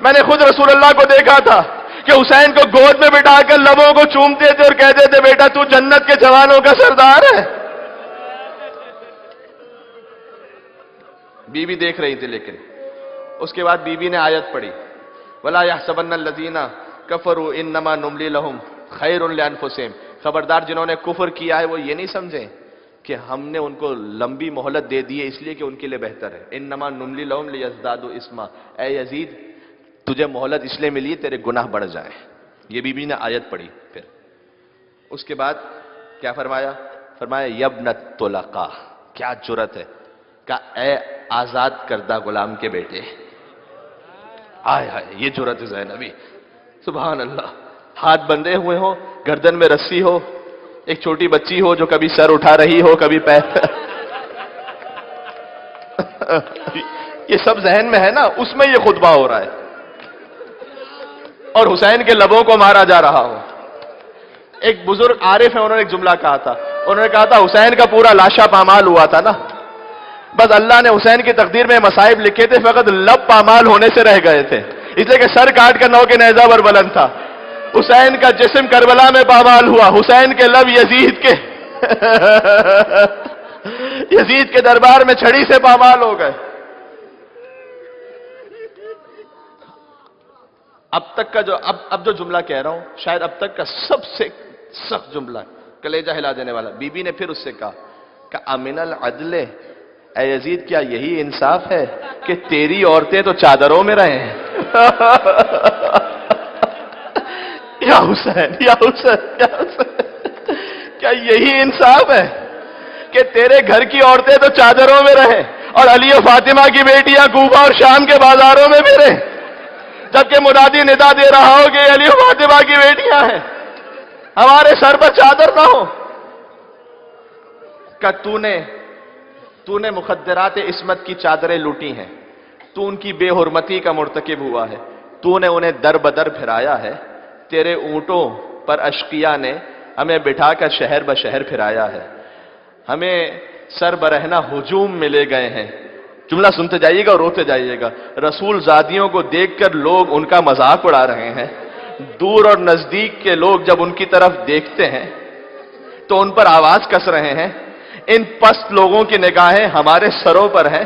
میں نے خود رسول اللہ کو دیکھا تھا کہ حسین کو گود میں بٹھا کر لبوں کو چومتے تھے اور کہتے تھے بیٹا تو جنت کے جوانوں کا سردار ہے۔ بی بی دیکھ رہی تھی، لیکن اس کے بعد بی بی نے آیت پڑھی، وَلَا يَحْسَبَنَّ الَّذِينَ كَفَرُوا إِنَّمَا نُمْلِي لَهُمْ خَيْرٌ لِأَنفُسِهِمْ۔ خبردار، جنہوں نے کفر کیا ہے وہ یہ نہیں سمجھیں کہ ہم نے ان کو لمبی مہلت دے دی ہے اس لیے کہ ان کے لیے بہتر ہے۔ إِنَّمَا نُمْلِي لَهُمْ لِيَزْدَادُوا إِثْمًا۔ اے یزید، تجھے مہلت اس لیے ملی تیرے گناہ بڑھ جائیں۔ یہ بی بی نے آیت پڑھی۔ پھر اس کے بعد کیا فرمایا؟ فرمایا یبن الطلقاء، کیا جرت ہے، کہ اے آزاد کردہ غلام کے بیٹے۔ آئے ہائے، یہ جرت ہے زینبی، سبحان اللہ۔ ہاتھ بندھے ہوئے ہو، گردن میں رسی ہو، ایک چھوٹی بچی ہو جو کبھی سر اٹھا رہی ہو کبھی پیر یہ سب ذہن میں ہے نا، اس میں یہ خطبہ ہو رہا ہے اور حسین کے لبوں کو مارا جا رہا ہو۔ ایک بزرگ عارف ہے، انہوں نے ایک جملہ کہا تھا، انہوں نے کہا تھا حسین کا پورا لاشا پامال ہوا تھا نا، بس اللہ نے حسین کی تقدیر میں مصائب لکھے تھے، فقط لب پامال ہونے سے رہ گئے تھے، اس لیے کہ سر کاٹ کر نو کے نیزہ پر بلند تھا۔ حسین کا جسم کربلا میں پامال ہوا، حسین کے لب یزید کے دربار میں چھڑی سے پامال ہو گئے۔ اب تک کا اب جو جملہ کہہ رہا ہوں شاید اب تک کا سب سے سخت جملہ ہے، کلیجہ ہلا دینے والا۔ بی بی نے پھر اس سے کہا کہ امن العدل، اے یزید کیا یہی انصاف ہے کہ تیری عورتیں تو چادروں میں رہیں؟ یا حسین، یا حسین، یا حسین، کیا یہی انصاف ہے کہ تیرے گھر کی عورتیں تو چادروں میں رہیں اور علی و فاطمہ کی بیٹیاں کوفہ اور شام کے بازاروں میں پھریں، جبکہ منادی ندا دے رہا ہو کہ علی و فاطمہ کی بیٹیاں ہیں، ہمارے سر پر چادر نہ ہو؟ کہ تو نے مخدرات عصمت کی چادریں لوٹی ہیں، تو ان کی بے حرمتی کا مرتکب ہوا ہے، تو نے انہیں در بدر پھرایا ہے، تیرے اونٹوں پر اشقیاء نے ہمیں بٹھا کر شہر بشہر پھرایا ہے، ہمیں سر برہنہ ہجوم ملے گئے ہیں۔ جملہ سنتے جائیے گا اور روتے جائیے گا۔ رسول زادیوں کو دیکھ کر لوگ ان کا مذاق اڑا رہے ہیں، دور اور نزدیک کے لوگ جب ان کی طرف دیکھتے ہیں تو ان پر آواز کس رہے ہیں، ان پست لوگوں کی نگاہیں ہمارے سروں پر ہیں۔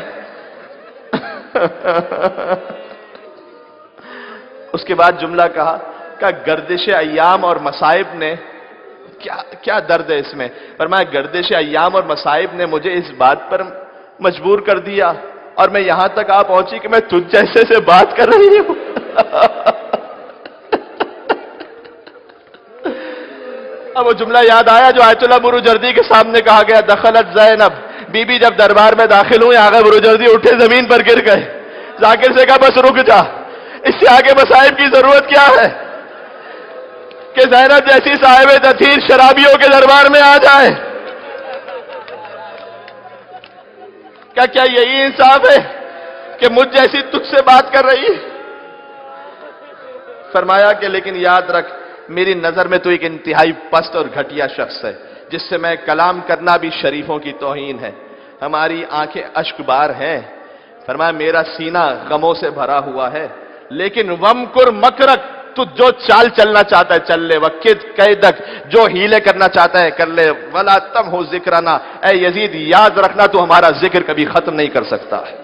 اس کے بعد جملہ کہا کہ گردش ایام اور مصائب نے کیا درد ہے اس میں؟ فرمایا گردش ایام اور مصائب نے مجھے اس بات پر مجبور کر دیا اور میں یہاں تک آ پہنچی کہ میں تجھ جیسے سے بات کر رہی ہوں۔ اب وہ جملہ یاد آیا جو آیت اللہ بروجردی کے سامنے کہا گیا، دخلت زینب، بی بی جب دربار میں داخل ہوئی، آغا بروجردی اٹھے زمین پر گر گئے۔ ذاکر سے کہا بس رک جا، اس سے آگے مصائب کی ضرورت کیا ہے کہ زینب جیسی صاحب تطہیر شرابیوں کے دربار میں آ جائے؟ کیا یہی انصاف ہے کہ مجھ جیسی تجھ سے بات کر رہی ہے؟ فرمایا کہ لیکن یاد رکھ، میری نظر میں تو ایک انتہائی پست اور گھٹیا شخص ہے جس سے میں کلام کرنا بھی شریفوں کی توہین ہے، ہماری آنکھیں اشک بار ہیں۔ فرمایا میرا سینہ غموں سے بھرا ہوا ہے، لیکن ومکر مکرک، تو جو چال چلنا چاہتا ہے چل لے، وقت قیدک، جو ہیلے کرنا چاہتا ہے کر لے، ولا تم ہو ذکرنا، اے یزید یاد رکھنا تو ہمارا ذکر کبھی ختم نہیں کر سکتا ہے۔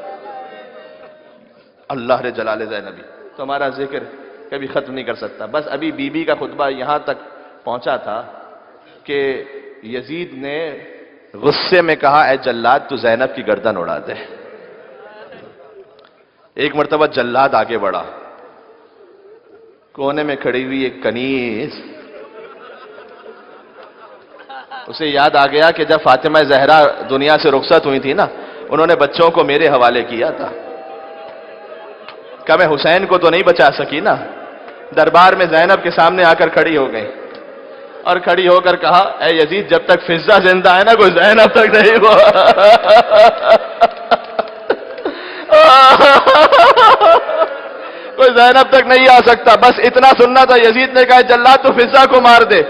اللہ رے جلال زینبی، تو ہمارا ذکر کبھی ختم نہیں کر سکتا۔ بس ابھی بی بی کا خطبہ یہاں تک پہنچا تھا کہ یزید نے غصے میں کہا اے جلاد تو زینب کی گردن اڑا دے۔ ایک مرتبہ جلاد آگے بڑھا، کونے میں کھڑی ہوئی ایک کنیز، اسے یاد آ گیا کہ جب فاطمہ زہرا دنیا سے رخصت ہوئی تھی نا، انہوں نے بچوں کو میرے حوالے کیا تھا، کہ میں حسین کو تو نہیں بچا سکی نا۔ دربار میں زینب کے سامنے آ کر کھڑی ہو گئی اور کھڑی ہو کر کہا اے یزید جب تک فضہ زندہ ہے نا کوئی زینب تک نہیں ہوا۔ کوئی زینب تک نہیں آ سکتا۔ بس اتنا سننا تھا۔ یزید نے کہا جلاد تو فضہ کو مار دے،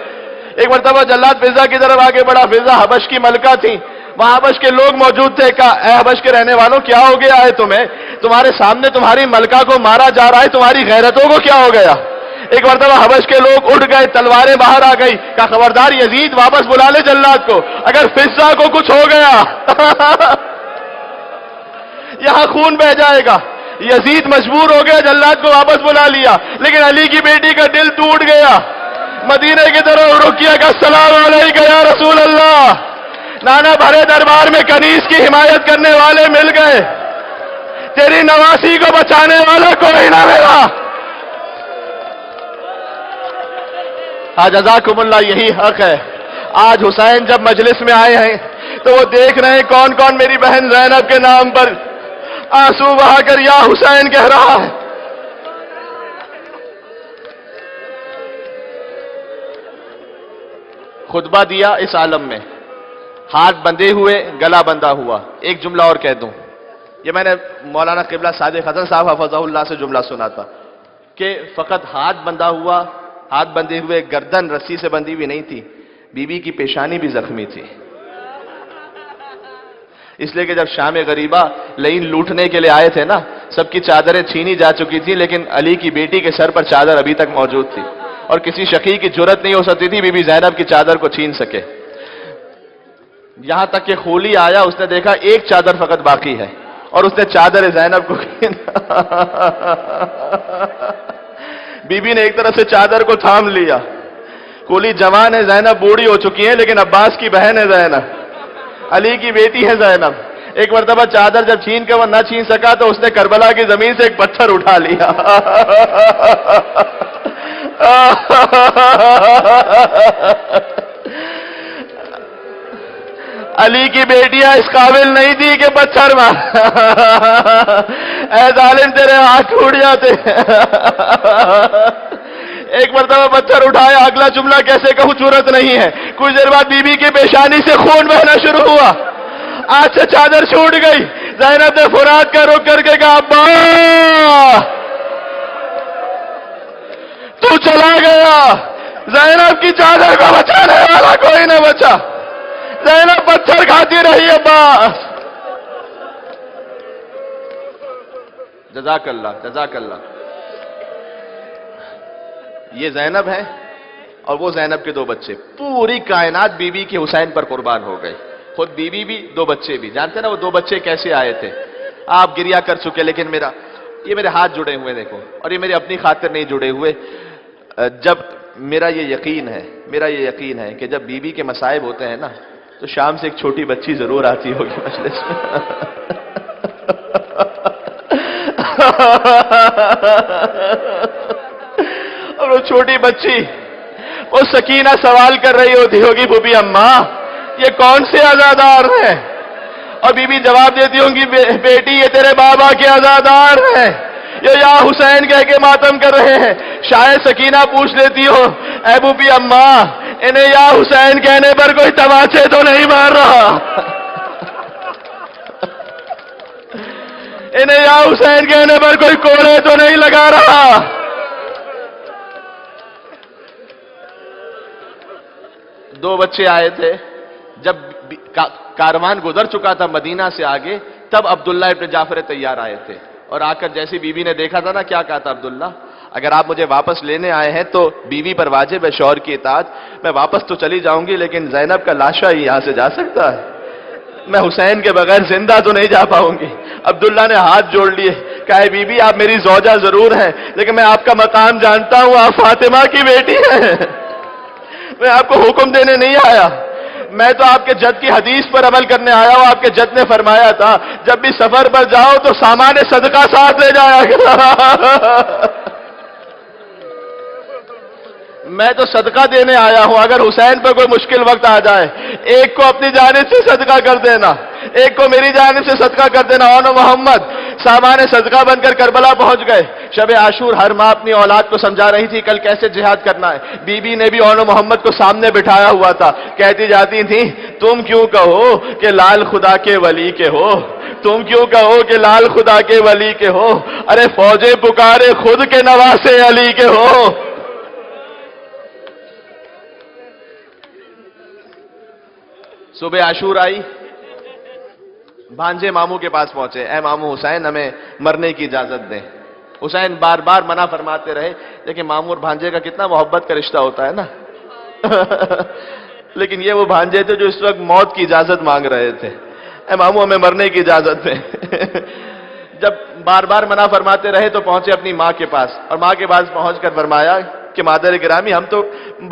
ایک مرتبہ جلاد فضا کی طرف آگے بڑھا. فضا حبش کی ملکہ تھی, وہاں حبش کے لوگ موجود تھے. کہا اے حبش کے رہنے والوں, کیا ہو گیا ہے تمہیں؟ تمہارے سامنے تمہاری ملکہ کو مارا جا رہا ہے, تمہاری غیرتوں کو کیا ہو گیا؟ ایک مرتبہ حبش کے لوگ اٹھ گئے, تلواریں باہر آ گئی. کہا خبردار یزید, واپس بلا لے جلاد کو, اگر فضا کو کچھ ہو گیا یہاں خون بہ جائے گا. یزید مجبور ہو گیا, جلاد کو واپس بلا لیا, لیکن علی کی بیٹی کا دل ٹوٹ گیا. مدینے کی طرف رخ کیا کہ السلام علیکم یا رسول اللہ. نانا بھرے دربار میں کنیز کی حمایت کرنے والے مل گئے, تیری نواسی کو بچانے والا کوئی نہ ملا. ہاں جزاکم اللہ, یہی حق ہے. آج حسین جب مجلس میں آئے ہیں تو وہ دیکھ رہے ہیں کون کون میری بہن زینب کے نام پر آنسو بہا کر یا حسین کہہ رہا ہے. خطبہ دیا اس عالم میں, ہاتھ بندھے ہوئے, گلا بندھا ہوا. ایک جملہ اور کہہ دوں, یہ میں نے مولانا قبلہ صادق حسن صاحب حفظہ اللہ سے جملہ سنا تھا کہ فقط ہاتھ بندھا ہوا, ہاتھ بندھے ہوئے, گردن رسی سے بندھی ہوئی نہیں تھی, بی بی کی پیشانی بھی زخمی تھی. اس لیے کہ جب شام غریبہ لعین لوٹنے کے لیے آئے تھے نا, سب کی چادریں چھینی جا چکی تھی, لیکن علی کی بیٹی کے سر پر چادر ابھی تک موجود تھی, اور کسی شقی کی جرت نہیں ہو سکتی تھی بی بی زینب کی چادر کو چھین سکے. یہاں تک کہ خولی آیا, اس نے دیکھا ایک چادر فقط باقی ہے, اور اس نے چادر زینب کو بی بی نے ایک طرف سے چادر کو تھام لیا. خولی جوان ہے, زینب بوڑھی ہو چکی ہے, لیکن عباس کی بہن ہے زینب, علی کی بیٹی ہے زینب. ایک مرتبہ چادر جب چھین کر وہ نہ چھین سکا تو اس نے کربلا کی زمین سے ایک پتھر اٹھا لیا. علی کی بیٹیاں اس قابل نہیں تھی کہ پتھر مار. اے ظالم, تیرے ہاتھ ٹوٹ جاتے. ایک مرتبہ پتھر اٹھایا, اگلا جملہ کیسے کہوں جرت نہیں ہے. کچھ دیر بعد بی بی کی پیشانی سے خون بہنا شروع ہوا, آج سے چادر چھوٹ گئی. زینب نے فرات کا رخ کر کے کہا ابا تو چلا گیا, زینب کی چادر کو بچانے والا کوئی نہ بچا. زینب پتھر کھاتی رہی عباس. جزاک اللہ, جزاک اللہ. یہ زینب ہے اور وہ زینب کے دو بچے. پوری کائنات بی بی کے حسین پر قربان ہو گئے, خود بی بی بھی, دو بچے بھی. جانتے نا وہ دو بچے کیسے آئے تھے؟ آپ گریا کر چکے, لیکن یہ میرے ہاتھ جڑے ہوئے دیکھو, اور یہ میری اپنی خاطر نہیں جڑے ہوئے. جب میرا یہ یقین ہے کہ جب بی بی کے مصائب ہوتے ہیں نا تو شام سے ایک چھوٹی بچی ضرور آتی ہوگی مجلس میں. اور وہ چھوٹی بچی, وہ سکینہ سوال کر رہی ہوتی ہوگی بھوبی اماں یہ کون سے عزادار ہیں؟ اور بی بی جواب دیتی ہوں گی بیٹی یہ تیرے بابا کے عزادار ہیں, یہ یا حسین کہہ کے ماتم کر رہے ہیں. شاید سکینہ پوچھ لیتی ہو اے بھوبی اماں انہیں یا حسین کہنے پر کوئی تماچے تو نہیں مار رہا؟ انہیں یا حسین کہنے پر کوئی کوڑے تو نہیں لگا رہا؟ دو بچے آئے تھے. جب کاروان گزر چکا تھا مدینہ سے آگے, تب عبداللہ ابن جعفر طیار آئے تھے, اور آ کر جیسی بیوی نے دیکھا تھا نا, کیا کہا تھا عبداللہ, اگر آپ مجھے واپس لینے آئے ہیں تو بیوی پر واجب ہے شوہر کی اطاعت. میں واپس تو چلی جاؤں گی, لیکن زینب کا لاشا ہی یہاں سے جا سکتا ہے, میں حسین کے بغیر زندہ تو نہیں جا پاؤں گی. عبداللہ نے ہاتھ جوڑ لیے, کہا بی بی آپ میری زوجہ ضرور ہیں, لیکن میں آپ کا مقام جانتا ہوں, آپ فاطمہ کی بیٹی ہیں, میں آپ کو حکم دینے نہیں آیا, میں تو آپ کے جد کی حدیث پر عمل کرنے آیا ہوں. آپ کے جد نے فرمایا تھا جب بھی سفر پر جاؤ تو سامان صدقہ ساتھ لے جایا کرو. میں تو صدقہ دینے آیا ہوں, اگر حسین پر کوئی مشکل وقت آ جائے ایک کو اپنی جانب سے صدقہ کر دینا, ایک کو میری جانب سے صدقہ کر دینا. اون محمد سامان صدقہ بن کر کربلا پہنچ گئے. شب عاشور ہر ماں اپنی اولاد کو سمجھا رہی تھی کل کیسے جہاد کرنا ہے. بی بی نے بھی اون محمد کو سامنے بٹھایا ہوا تھا, کہتی جاتی تھی تم کیوں کہو کہ لال خدا کے ولی کے ہو, تم کیوں کہو کہ لال خدا کے ولی کے ہو, ارے فوجیں پکارے خود کے نواسے علی کے ہو. صبح عاشور آئی، بھانجے ماموں کے پاس پہنچے، اے ماموں حسین ہمیں مرنے کی اجازت دیں۔ حسین بار بار منع فرماتے رہے، لیکن ماموں اور بھانجے کا کتنا محبت کا رشتہ ہوتا ہے نا۔ لیکن یہ وہ بھانجے تھے جو اس وقت موت کی اجازت مانگ رہے تھے، اے ماموں ہمیں مرنے کی اجازت دیں۔ جب بار بار منع فرماتے رہے تو پہنچے اپنی ماں کے پاس، اور ماں کے پاس پہنچ کر فرمایا کہ مادر گرامی ہم تو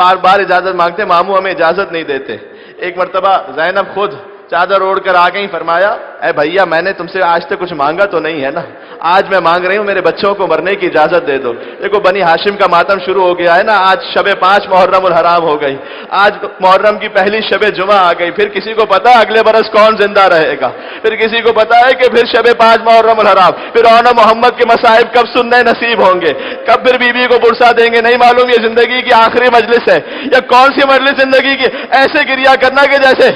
بار بار اجازت مانگتے، ماموں ہمیں اجازت نہیں دیتے۔ ایک مرتبہ زینب خود چادر اوڑھ کر آ گئی، فرمایا اے بھیا میں نے تم سے آج تک کچھ مانگا تو نہیں ہے نا، آج میں مانگ رہی ہوں میرے بچوں کو مرنے کی اجازت دے دو۔ دیکھو بنی ہاشم کا ماتم شروع ہو گیا ہے نا، آج شب 5 محرم الحرام ہو گئی، آج محرم کی پہلی شب جمعہ آ گئی، پھر کسی کو پتا اگلے برس کون زندہ رہے گا، پھر کسی کو پتا ہے کہ پھر شب 5 محرم الحرام، پھر اونا محمد کے مصائب کب سننے نصیب ہوں گے، کب پھر بیوی کو برسا دیں گے نہیں معلوم، یہ زندگی کی آخری مجلس ہے یا کون سی مجلس زندگی کی، ایسے گریا کرنا کہ جیسے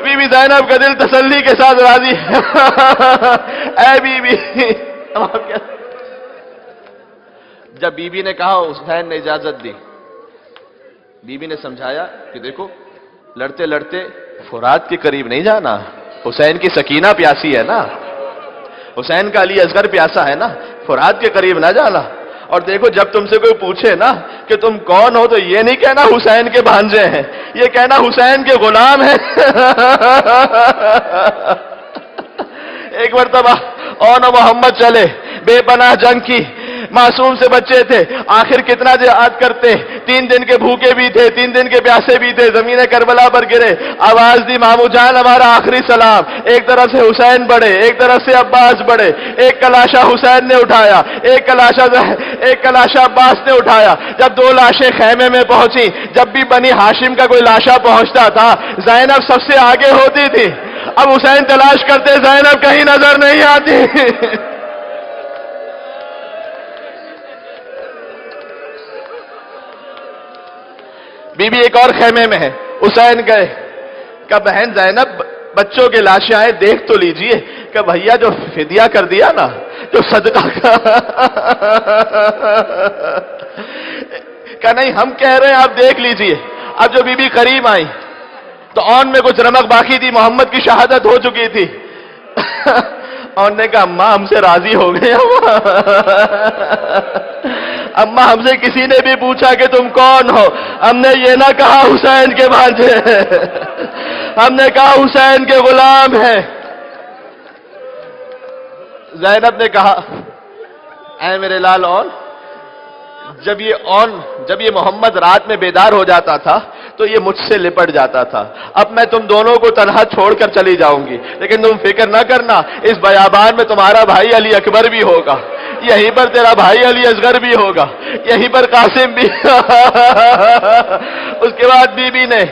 بی بی زینب کا دل تسلی کے ساتھ راضی اے بی بی۔ جب بی بی نے کہا حسین نے اجازت دی، بی بی نے سمجھایا کہ دیکھو لڑتے لڑتے فرات کے قریب نہیں جانا، حسین کی سکینہ پیاسی ہے نا، حسین کا علی اصغر پیاسا ہے نا، فرات کے قریب نہ جانا۔ اور دیکھو جب تم سے کوئی پوچھے نا کہ تم کون ہو تو یہ نہیں کہنا حسین کے بھانجے ہیں، یہ کہنا حسین کے غلام ہیں۔ ایک مرتبہ اونا محمد چلے، بے پناہ جنگ کی، معصوم سے بچے تھے، آخر کتنا جہاد کرتے، 3 دن کے بھوکے بھی تھے، 3 دن کے پیاسے بھی تھے، زمین کربلا پر گرے، آواز دی ماموں جان ہمارا آخری سلام، ایک طرف سے حسین بڑھے، ایک طرف سے عباس بڑھے، ایک کلاشا حسین نے اٹھایا، ایک کلاشا عباس نے اٹھایا۔ جب 2 لاشیں خیمے میں پہنچی، جب بھی بنی ہاشم کا کوئی لاشا پہنچتا تھا زینب سب سے آگے ہوتی تھی، اب حسین تلاش کرتے زینب کہیں نظر نہیں آتی۔ بی بی ایک اور خیمے میں ہے، حسین گئے، کہ بہن زینب بچوں کے لاشیں آئے دیکھ تو لیجئے، کہ بھیا جو فدیہ کر دیا نا، جو صدقہ کا کہ نہیں ہم کہہ رہے ہیں آپ دیکھ لیجئے۔ اب جو بی بی قریب آئی تو اون میں کچھ رمق باقی تھی، محمد کی شہادت ہو چکی تھی۔ اون نے کہا اماں ہم سے راضی ہو گئے، اماں ہم سے کسی نے بھی پوچھا کہ تم کون ہو، ہم نے یہ نہ کہا حسین کے بھانجے، ہم نے کہا حسین کے غلام ہیں۔ زینب نے کہا اے میرے لال اون، جب یہ محمد رات میں بیدار ہو جاتا تھا تو یہ مجھ سے لپٹ جاتا تھا، اب میں تم دونوں کو تنہا چھوڑ کر چلی جاؤں گی، لیکن تم فکر نہ کرنا اس بیابان میں تمہارا بھائی علی اکبر بھی ہوگا، یہیں پر تیرا بھائی علی اصغر بھی ہوگا، یہیں پر قاسم بھی۔ اس کے بعد بی بی نے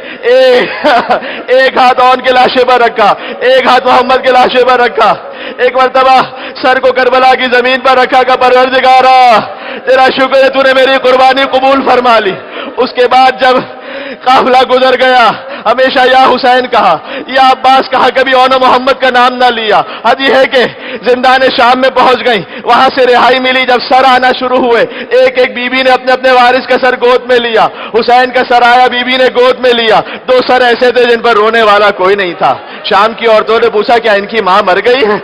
ایک ہاتھ اون کے لاشے پر رکھا، ایک ہاتھ محمد کے لاشے پر رکھا، ایک مرتبہ سر کو کربلا کی زمین پر رکھا کہ پروردگارا تیرا شکر ہے تو نے میری قربانی قبول فرما لی۔ اس کے بعد جب قافلہ گزر گیا ہمیشہ یا حسین کہا، یا عباس کہا، کبھی اونا محمد کا نام نہ لیا۔ حد یہ ہے کہ زندان شام میں پہنچ گئی، وہاں سے رہائی ملی، جب سر آنا شروع ہوئے ایک ایک بی بی نے اپنے اپنے وارث کا سر گود میں لیا، حسین کا سر آیا، بی بی نے گود میں لیا، 2 سر ایسے تھے جن پر رونے والا کوئی نہیں تھا۔ شام کی عورتوں نے پوچھا کیا ان کی ماں مر گئی ہے؟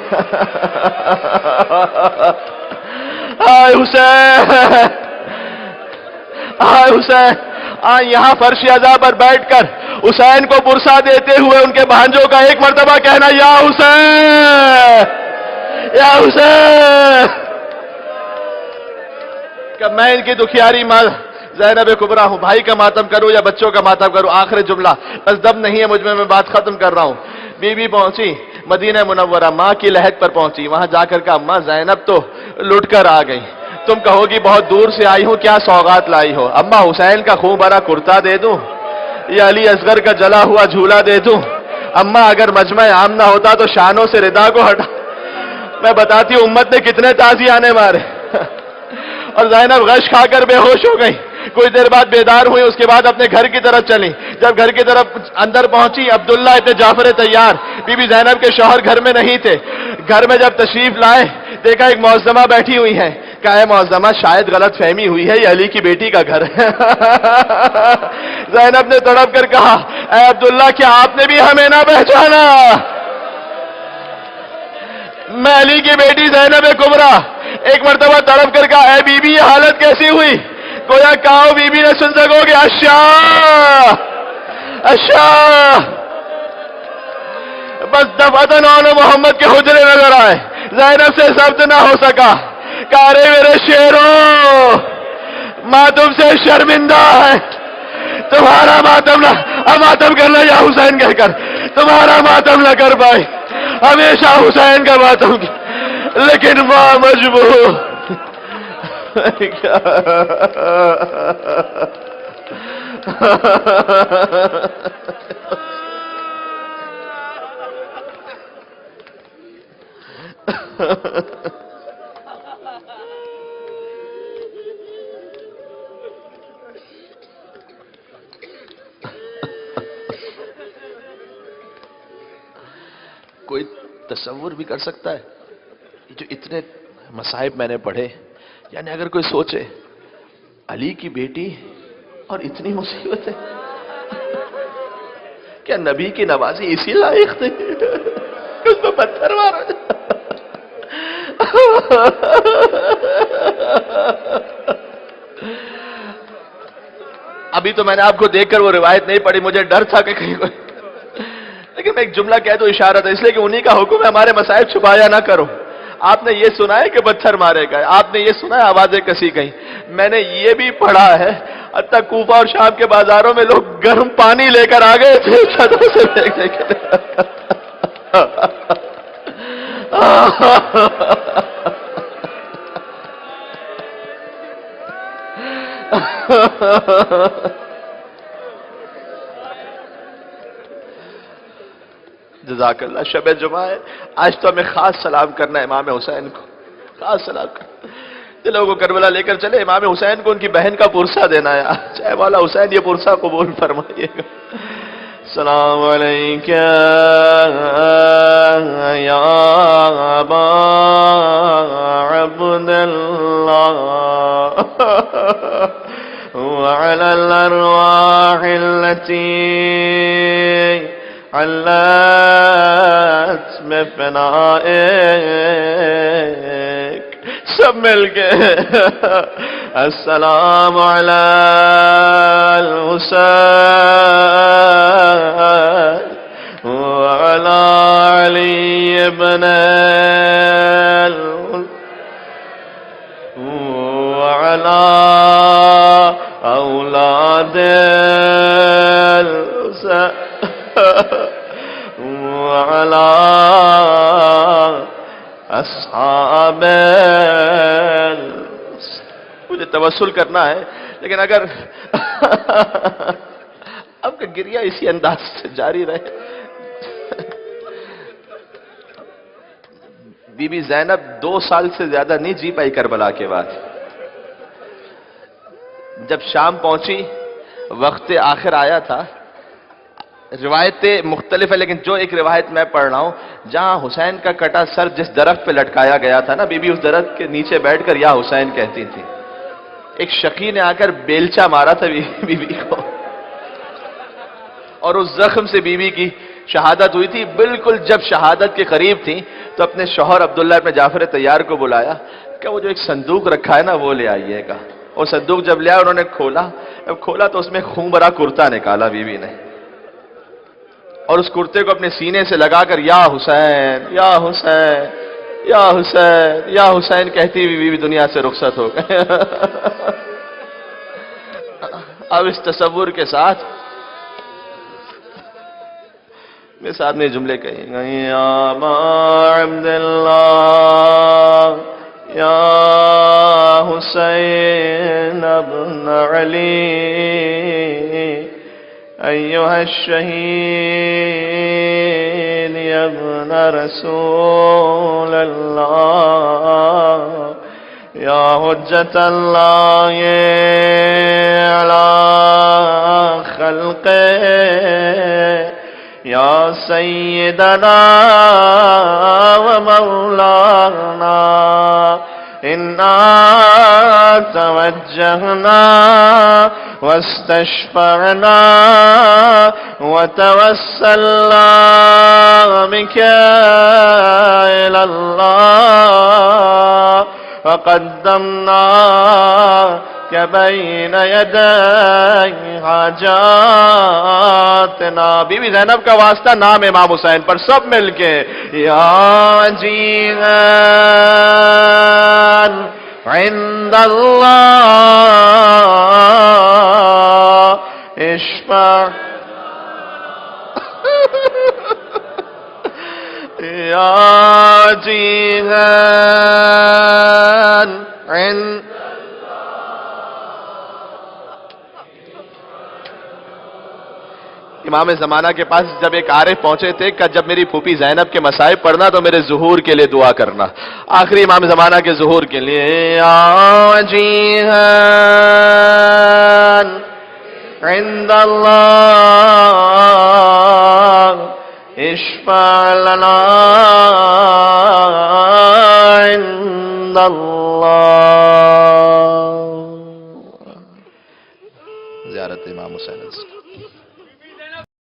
آئے حسین، آئے حسین، یہاں فرش عزا پر بیٹھ کر حسین کو برسا دیتے ہوئے ان کے بھانجوں کا ایک مرتبہ کہنا یا حسین، یا حسین، کہ میں ان کی دکھیاری ماں زینب کبریٰ ہوں، بھائی کا ماتم کروں یا بچوں کا ماتم کروں، آخر جملہ بس دم نہیں ہے مجھ میں بات ختم کر رہا ہوں۔ بی بی پہنچی مدینہ منورہ، ماں کی لہد پر پہنچی، وہاں جا کر کہا اماں زینب تو لٹ کر آ گئی، تم کہو گی بہت دور سے آئی ہوں، کیا سوغات لائی ہو؟ اماں حسین کا خون بھرا کرتا دے دوں یا علی اصغر کا جلا ہوا جھولا دے دوں؟ اماں اگر مجمع عام نہ ہوتا تو شانوں سے ردا کو ہٹا، میں بتاتی ہوں امت نے کتنے تازیانے مارے۔ اور زینب غش کھا کر بے ہوش ہو گئی، کچھ دیر بعد بیدار ہوئی، اس کے بعد اپنے گھر کی طرف چلی، جب گھر کی طرف اندر پہنچی عبداللہ ابن جعفر تیار، بی بی زینب کے شوہر گھر میں نہیں تھے، گھر میں جب تشریف لائے دیکھا ایک معظمہ بیٹھی ہوئی ہے، کہا اے معظمہ شاید غلط فہمی ہوئی ہے، یہ علی کی بیٹی کا گھر ہے۔ زینب نے تڑپ کر کہا اے عبداللہ کیا آپ نے بھی ہمیں نہ پہچانا؟ میں علی کی بیٹی زینب کبریٰ۔ ایک مرتبہ تڑپ کر کہا اے بی بی یہ حالت کیسی ہوئی؟ گویا کہا بی بی نے سن سکو گے اچھا بس دفعتاً محمد کے حجرے نظر آئے، زینب سے ضبط نہ ہو سکا، کہا رے میرے شیروں ماں تم سے شرمندہ ہے، تمہارا ماتم کرنا یا حسین کہہ کر تمہارا ماتم نہ کر پائے، ہمیشہ حسین کا ماتم کی، لیکن ماں مجبور کوئی تصور بھی کر سکتا ہے جو اتنے مصائب میں نے پڑھے، یعنی اگر کوئی سوچے علی کی بیٹی اور اتنی مصیبتیں، کیا نبی کی نوازی اسی لائق تھی؟ اس پہ پتھر مارا۔ ابھی تو میں نے آپ کو دیکھ کر وہ روایت نہیں پڑھی، مجھے ڈر تھا کہ کہیں کوئی، لیکن میں ایک جملہ کہہ دو اشارت ہے، اس لیے کہ انہی کا حکم ہے ہمارے مصائب چھپایا نہ کرو۔ آپ نے یہ سنا ہے کہ پتھر مارے گئے، آپ نے یہ سنا ہے آوازیں کسی گئیں، میں نے یہ بھی پڑھا ہے حتیٰ کوفہ اور شام کے بازاروں میں لوگ گرم پانی لے کر آ گئے تھے چھتوں سے پھینکنے کے لیے۔ جزاک اللہ۔ شب جمعہ ہے، آج تو ہمیں خاص سلام کرنا ہے امام حسین کو، خاص سلام کرنا، دلوں کو کربلا لے کر چلے، امام حسین کو ان کی بہن کا پرسہ دینا ہے، چاہے والا حسین یہ پرسہ قبول فرمائیے گا۔ السلام علیکہ یا ابا عبداللہ وعلى الأرواح التي علت بفنائك سب مل کے السلام علی الحسین وعلى علی ابن وعلى اولاد وعلى اصحاب، مجھے توسل کرنا ہے، لیکن اگر اب کا گریہ اسی انداز سے جاری رہے۔ بی بی زینب 2 سال سے زیادہ نہیں جی پائی کربلا کے بعد، جب شام پہنچی وقت آخر آیا تھا، روایتیں مختلف ہیں لیکن جو ایک روایت میں پڑھ رہا ہوں جہاں حسین کا کٹا سر جس درخت پہ لٹکایا گیا تھا نا، بی بی اس درخت کے نیچے بیٹھ کر یا حسین کہتی تھی، ایک شقی نے آ کر بیلچا مارا تھا بی بی کو، اور اس زخم سے بی بی کی شہادت ہوئی تھی۔ بالکل جب شہادت کے قریب تھی تو اپنے شوہر عبداللہ ابن جعفر طیار کو بلایا کہ وہ جو ایک صندوق رکھا ہے نا وہ لے آئیے گا۔ اور صندوق جب لیا انہوں نے کھولا تو اس میں خون بھرا کرتا نکالا بی بی نے، اور اس کرتے کو اپنے سینے سے لگا کر یا حسین یا حسین یا حسین یا حسین کہتی ہوئی بی بی دنیا سے رخصت ہو گئے۔ اب اس تصور کے ساتھ میرے سامنے جملے کہیں گے، یا ابا عبداللہ یا حسین ابن علی ایہا الشہید یا ابن رسول اللہ یا حجت اللہ علی خلقہ یا سیدنا و مولانا إنا توجهنا واستشفعنا وتوسلنا بك إلى الله وقدمناك بين يدي حاجاتنا. بی بی زینب کا واسطہ نام امام حسین پر سب مل کے یا جیحان عند اللہ اشفع یا جیحان عند امام زمانہ کے پاس جب ایک عارف پہنچے تھے کہ جب میری پھوپھی زینب کے مصائب پڑھنا تو میرے ظہور کے لیے دعا کرنا. آخری امام زمانہ کے ظہور کے لیے یا جیحان عند اللہ اشفع لنا عند اللہ. زیارت امام حسین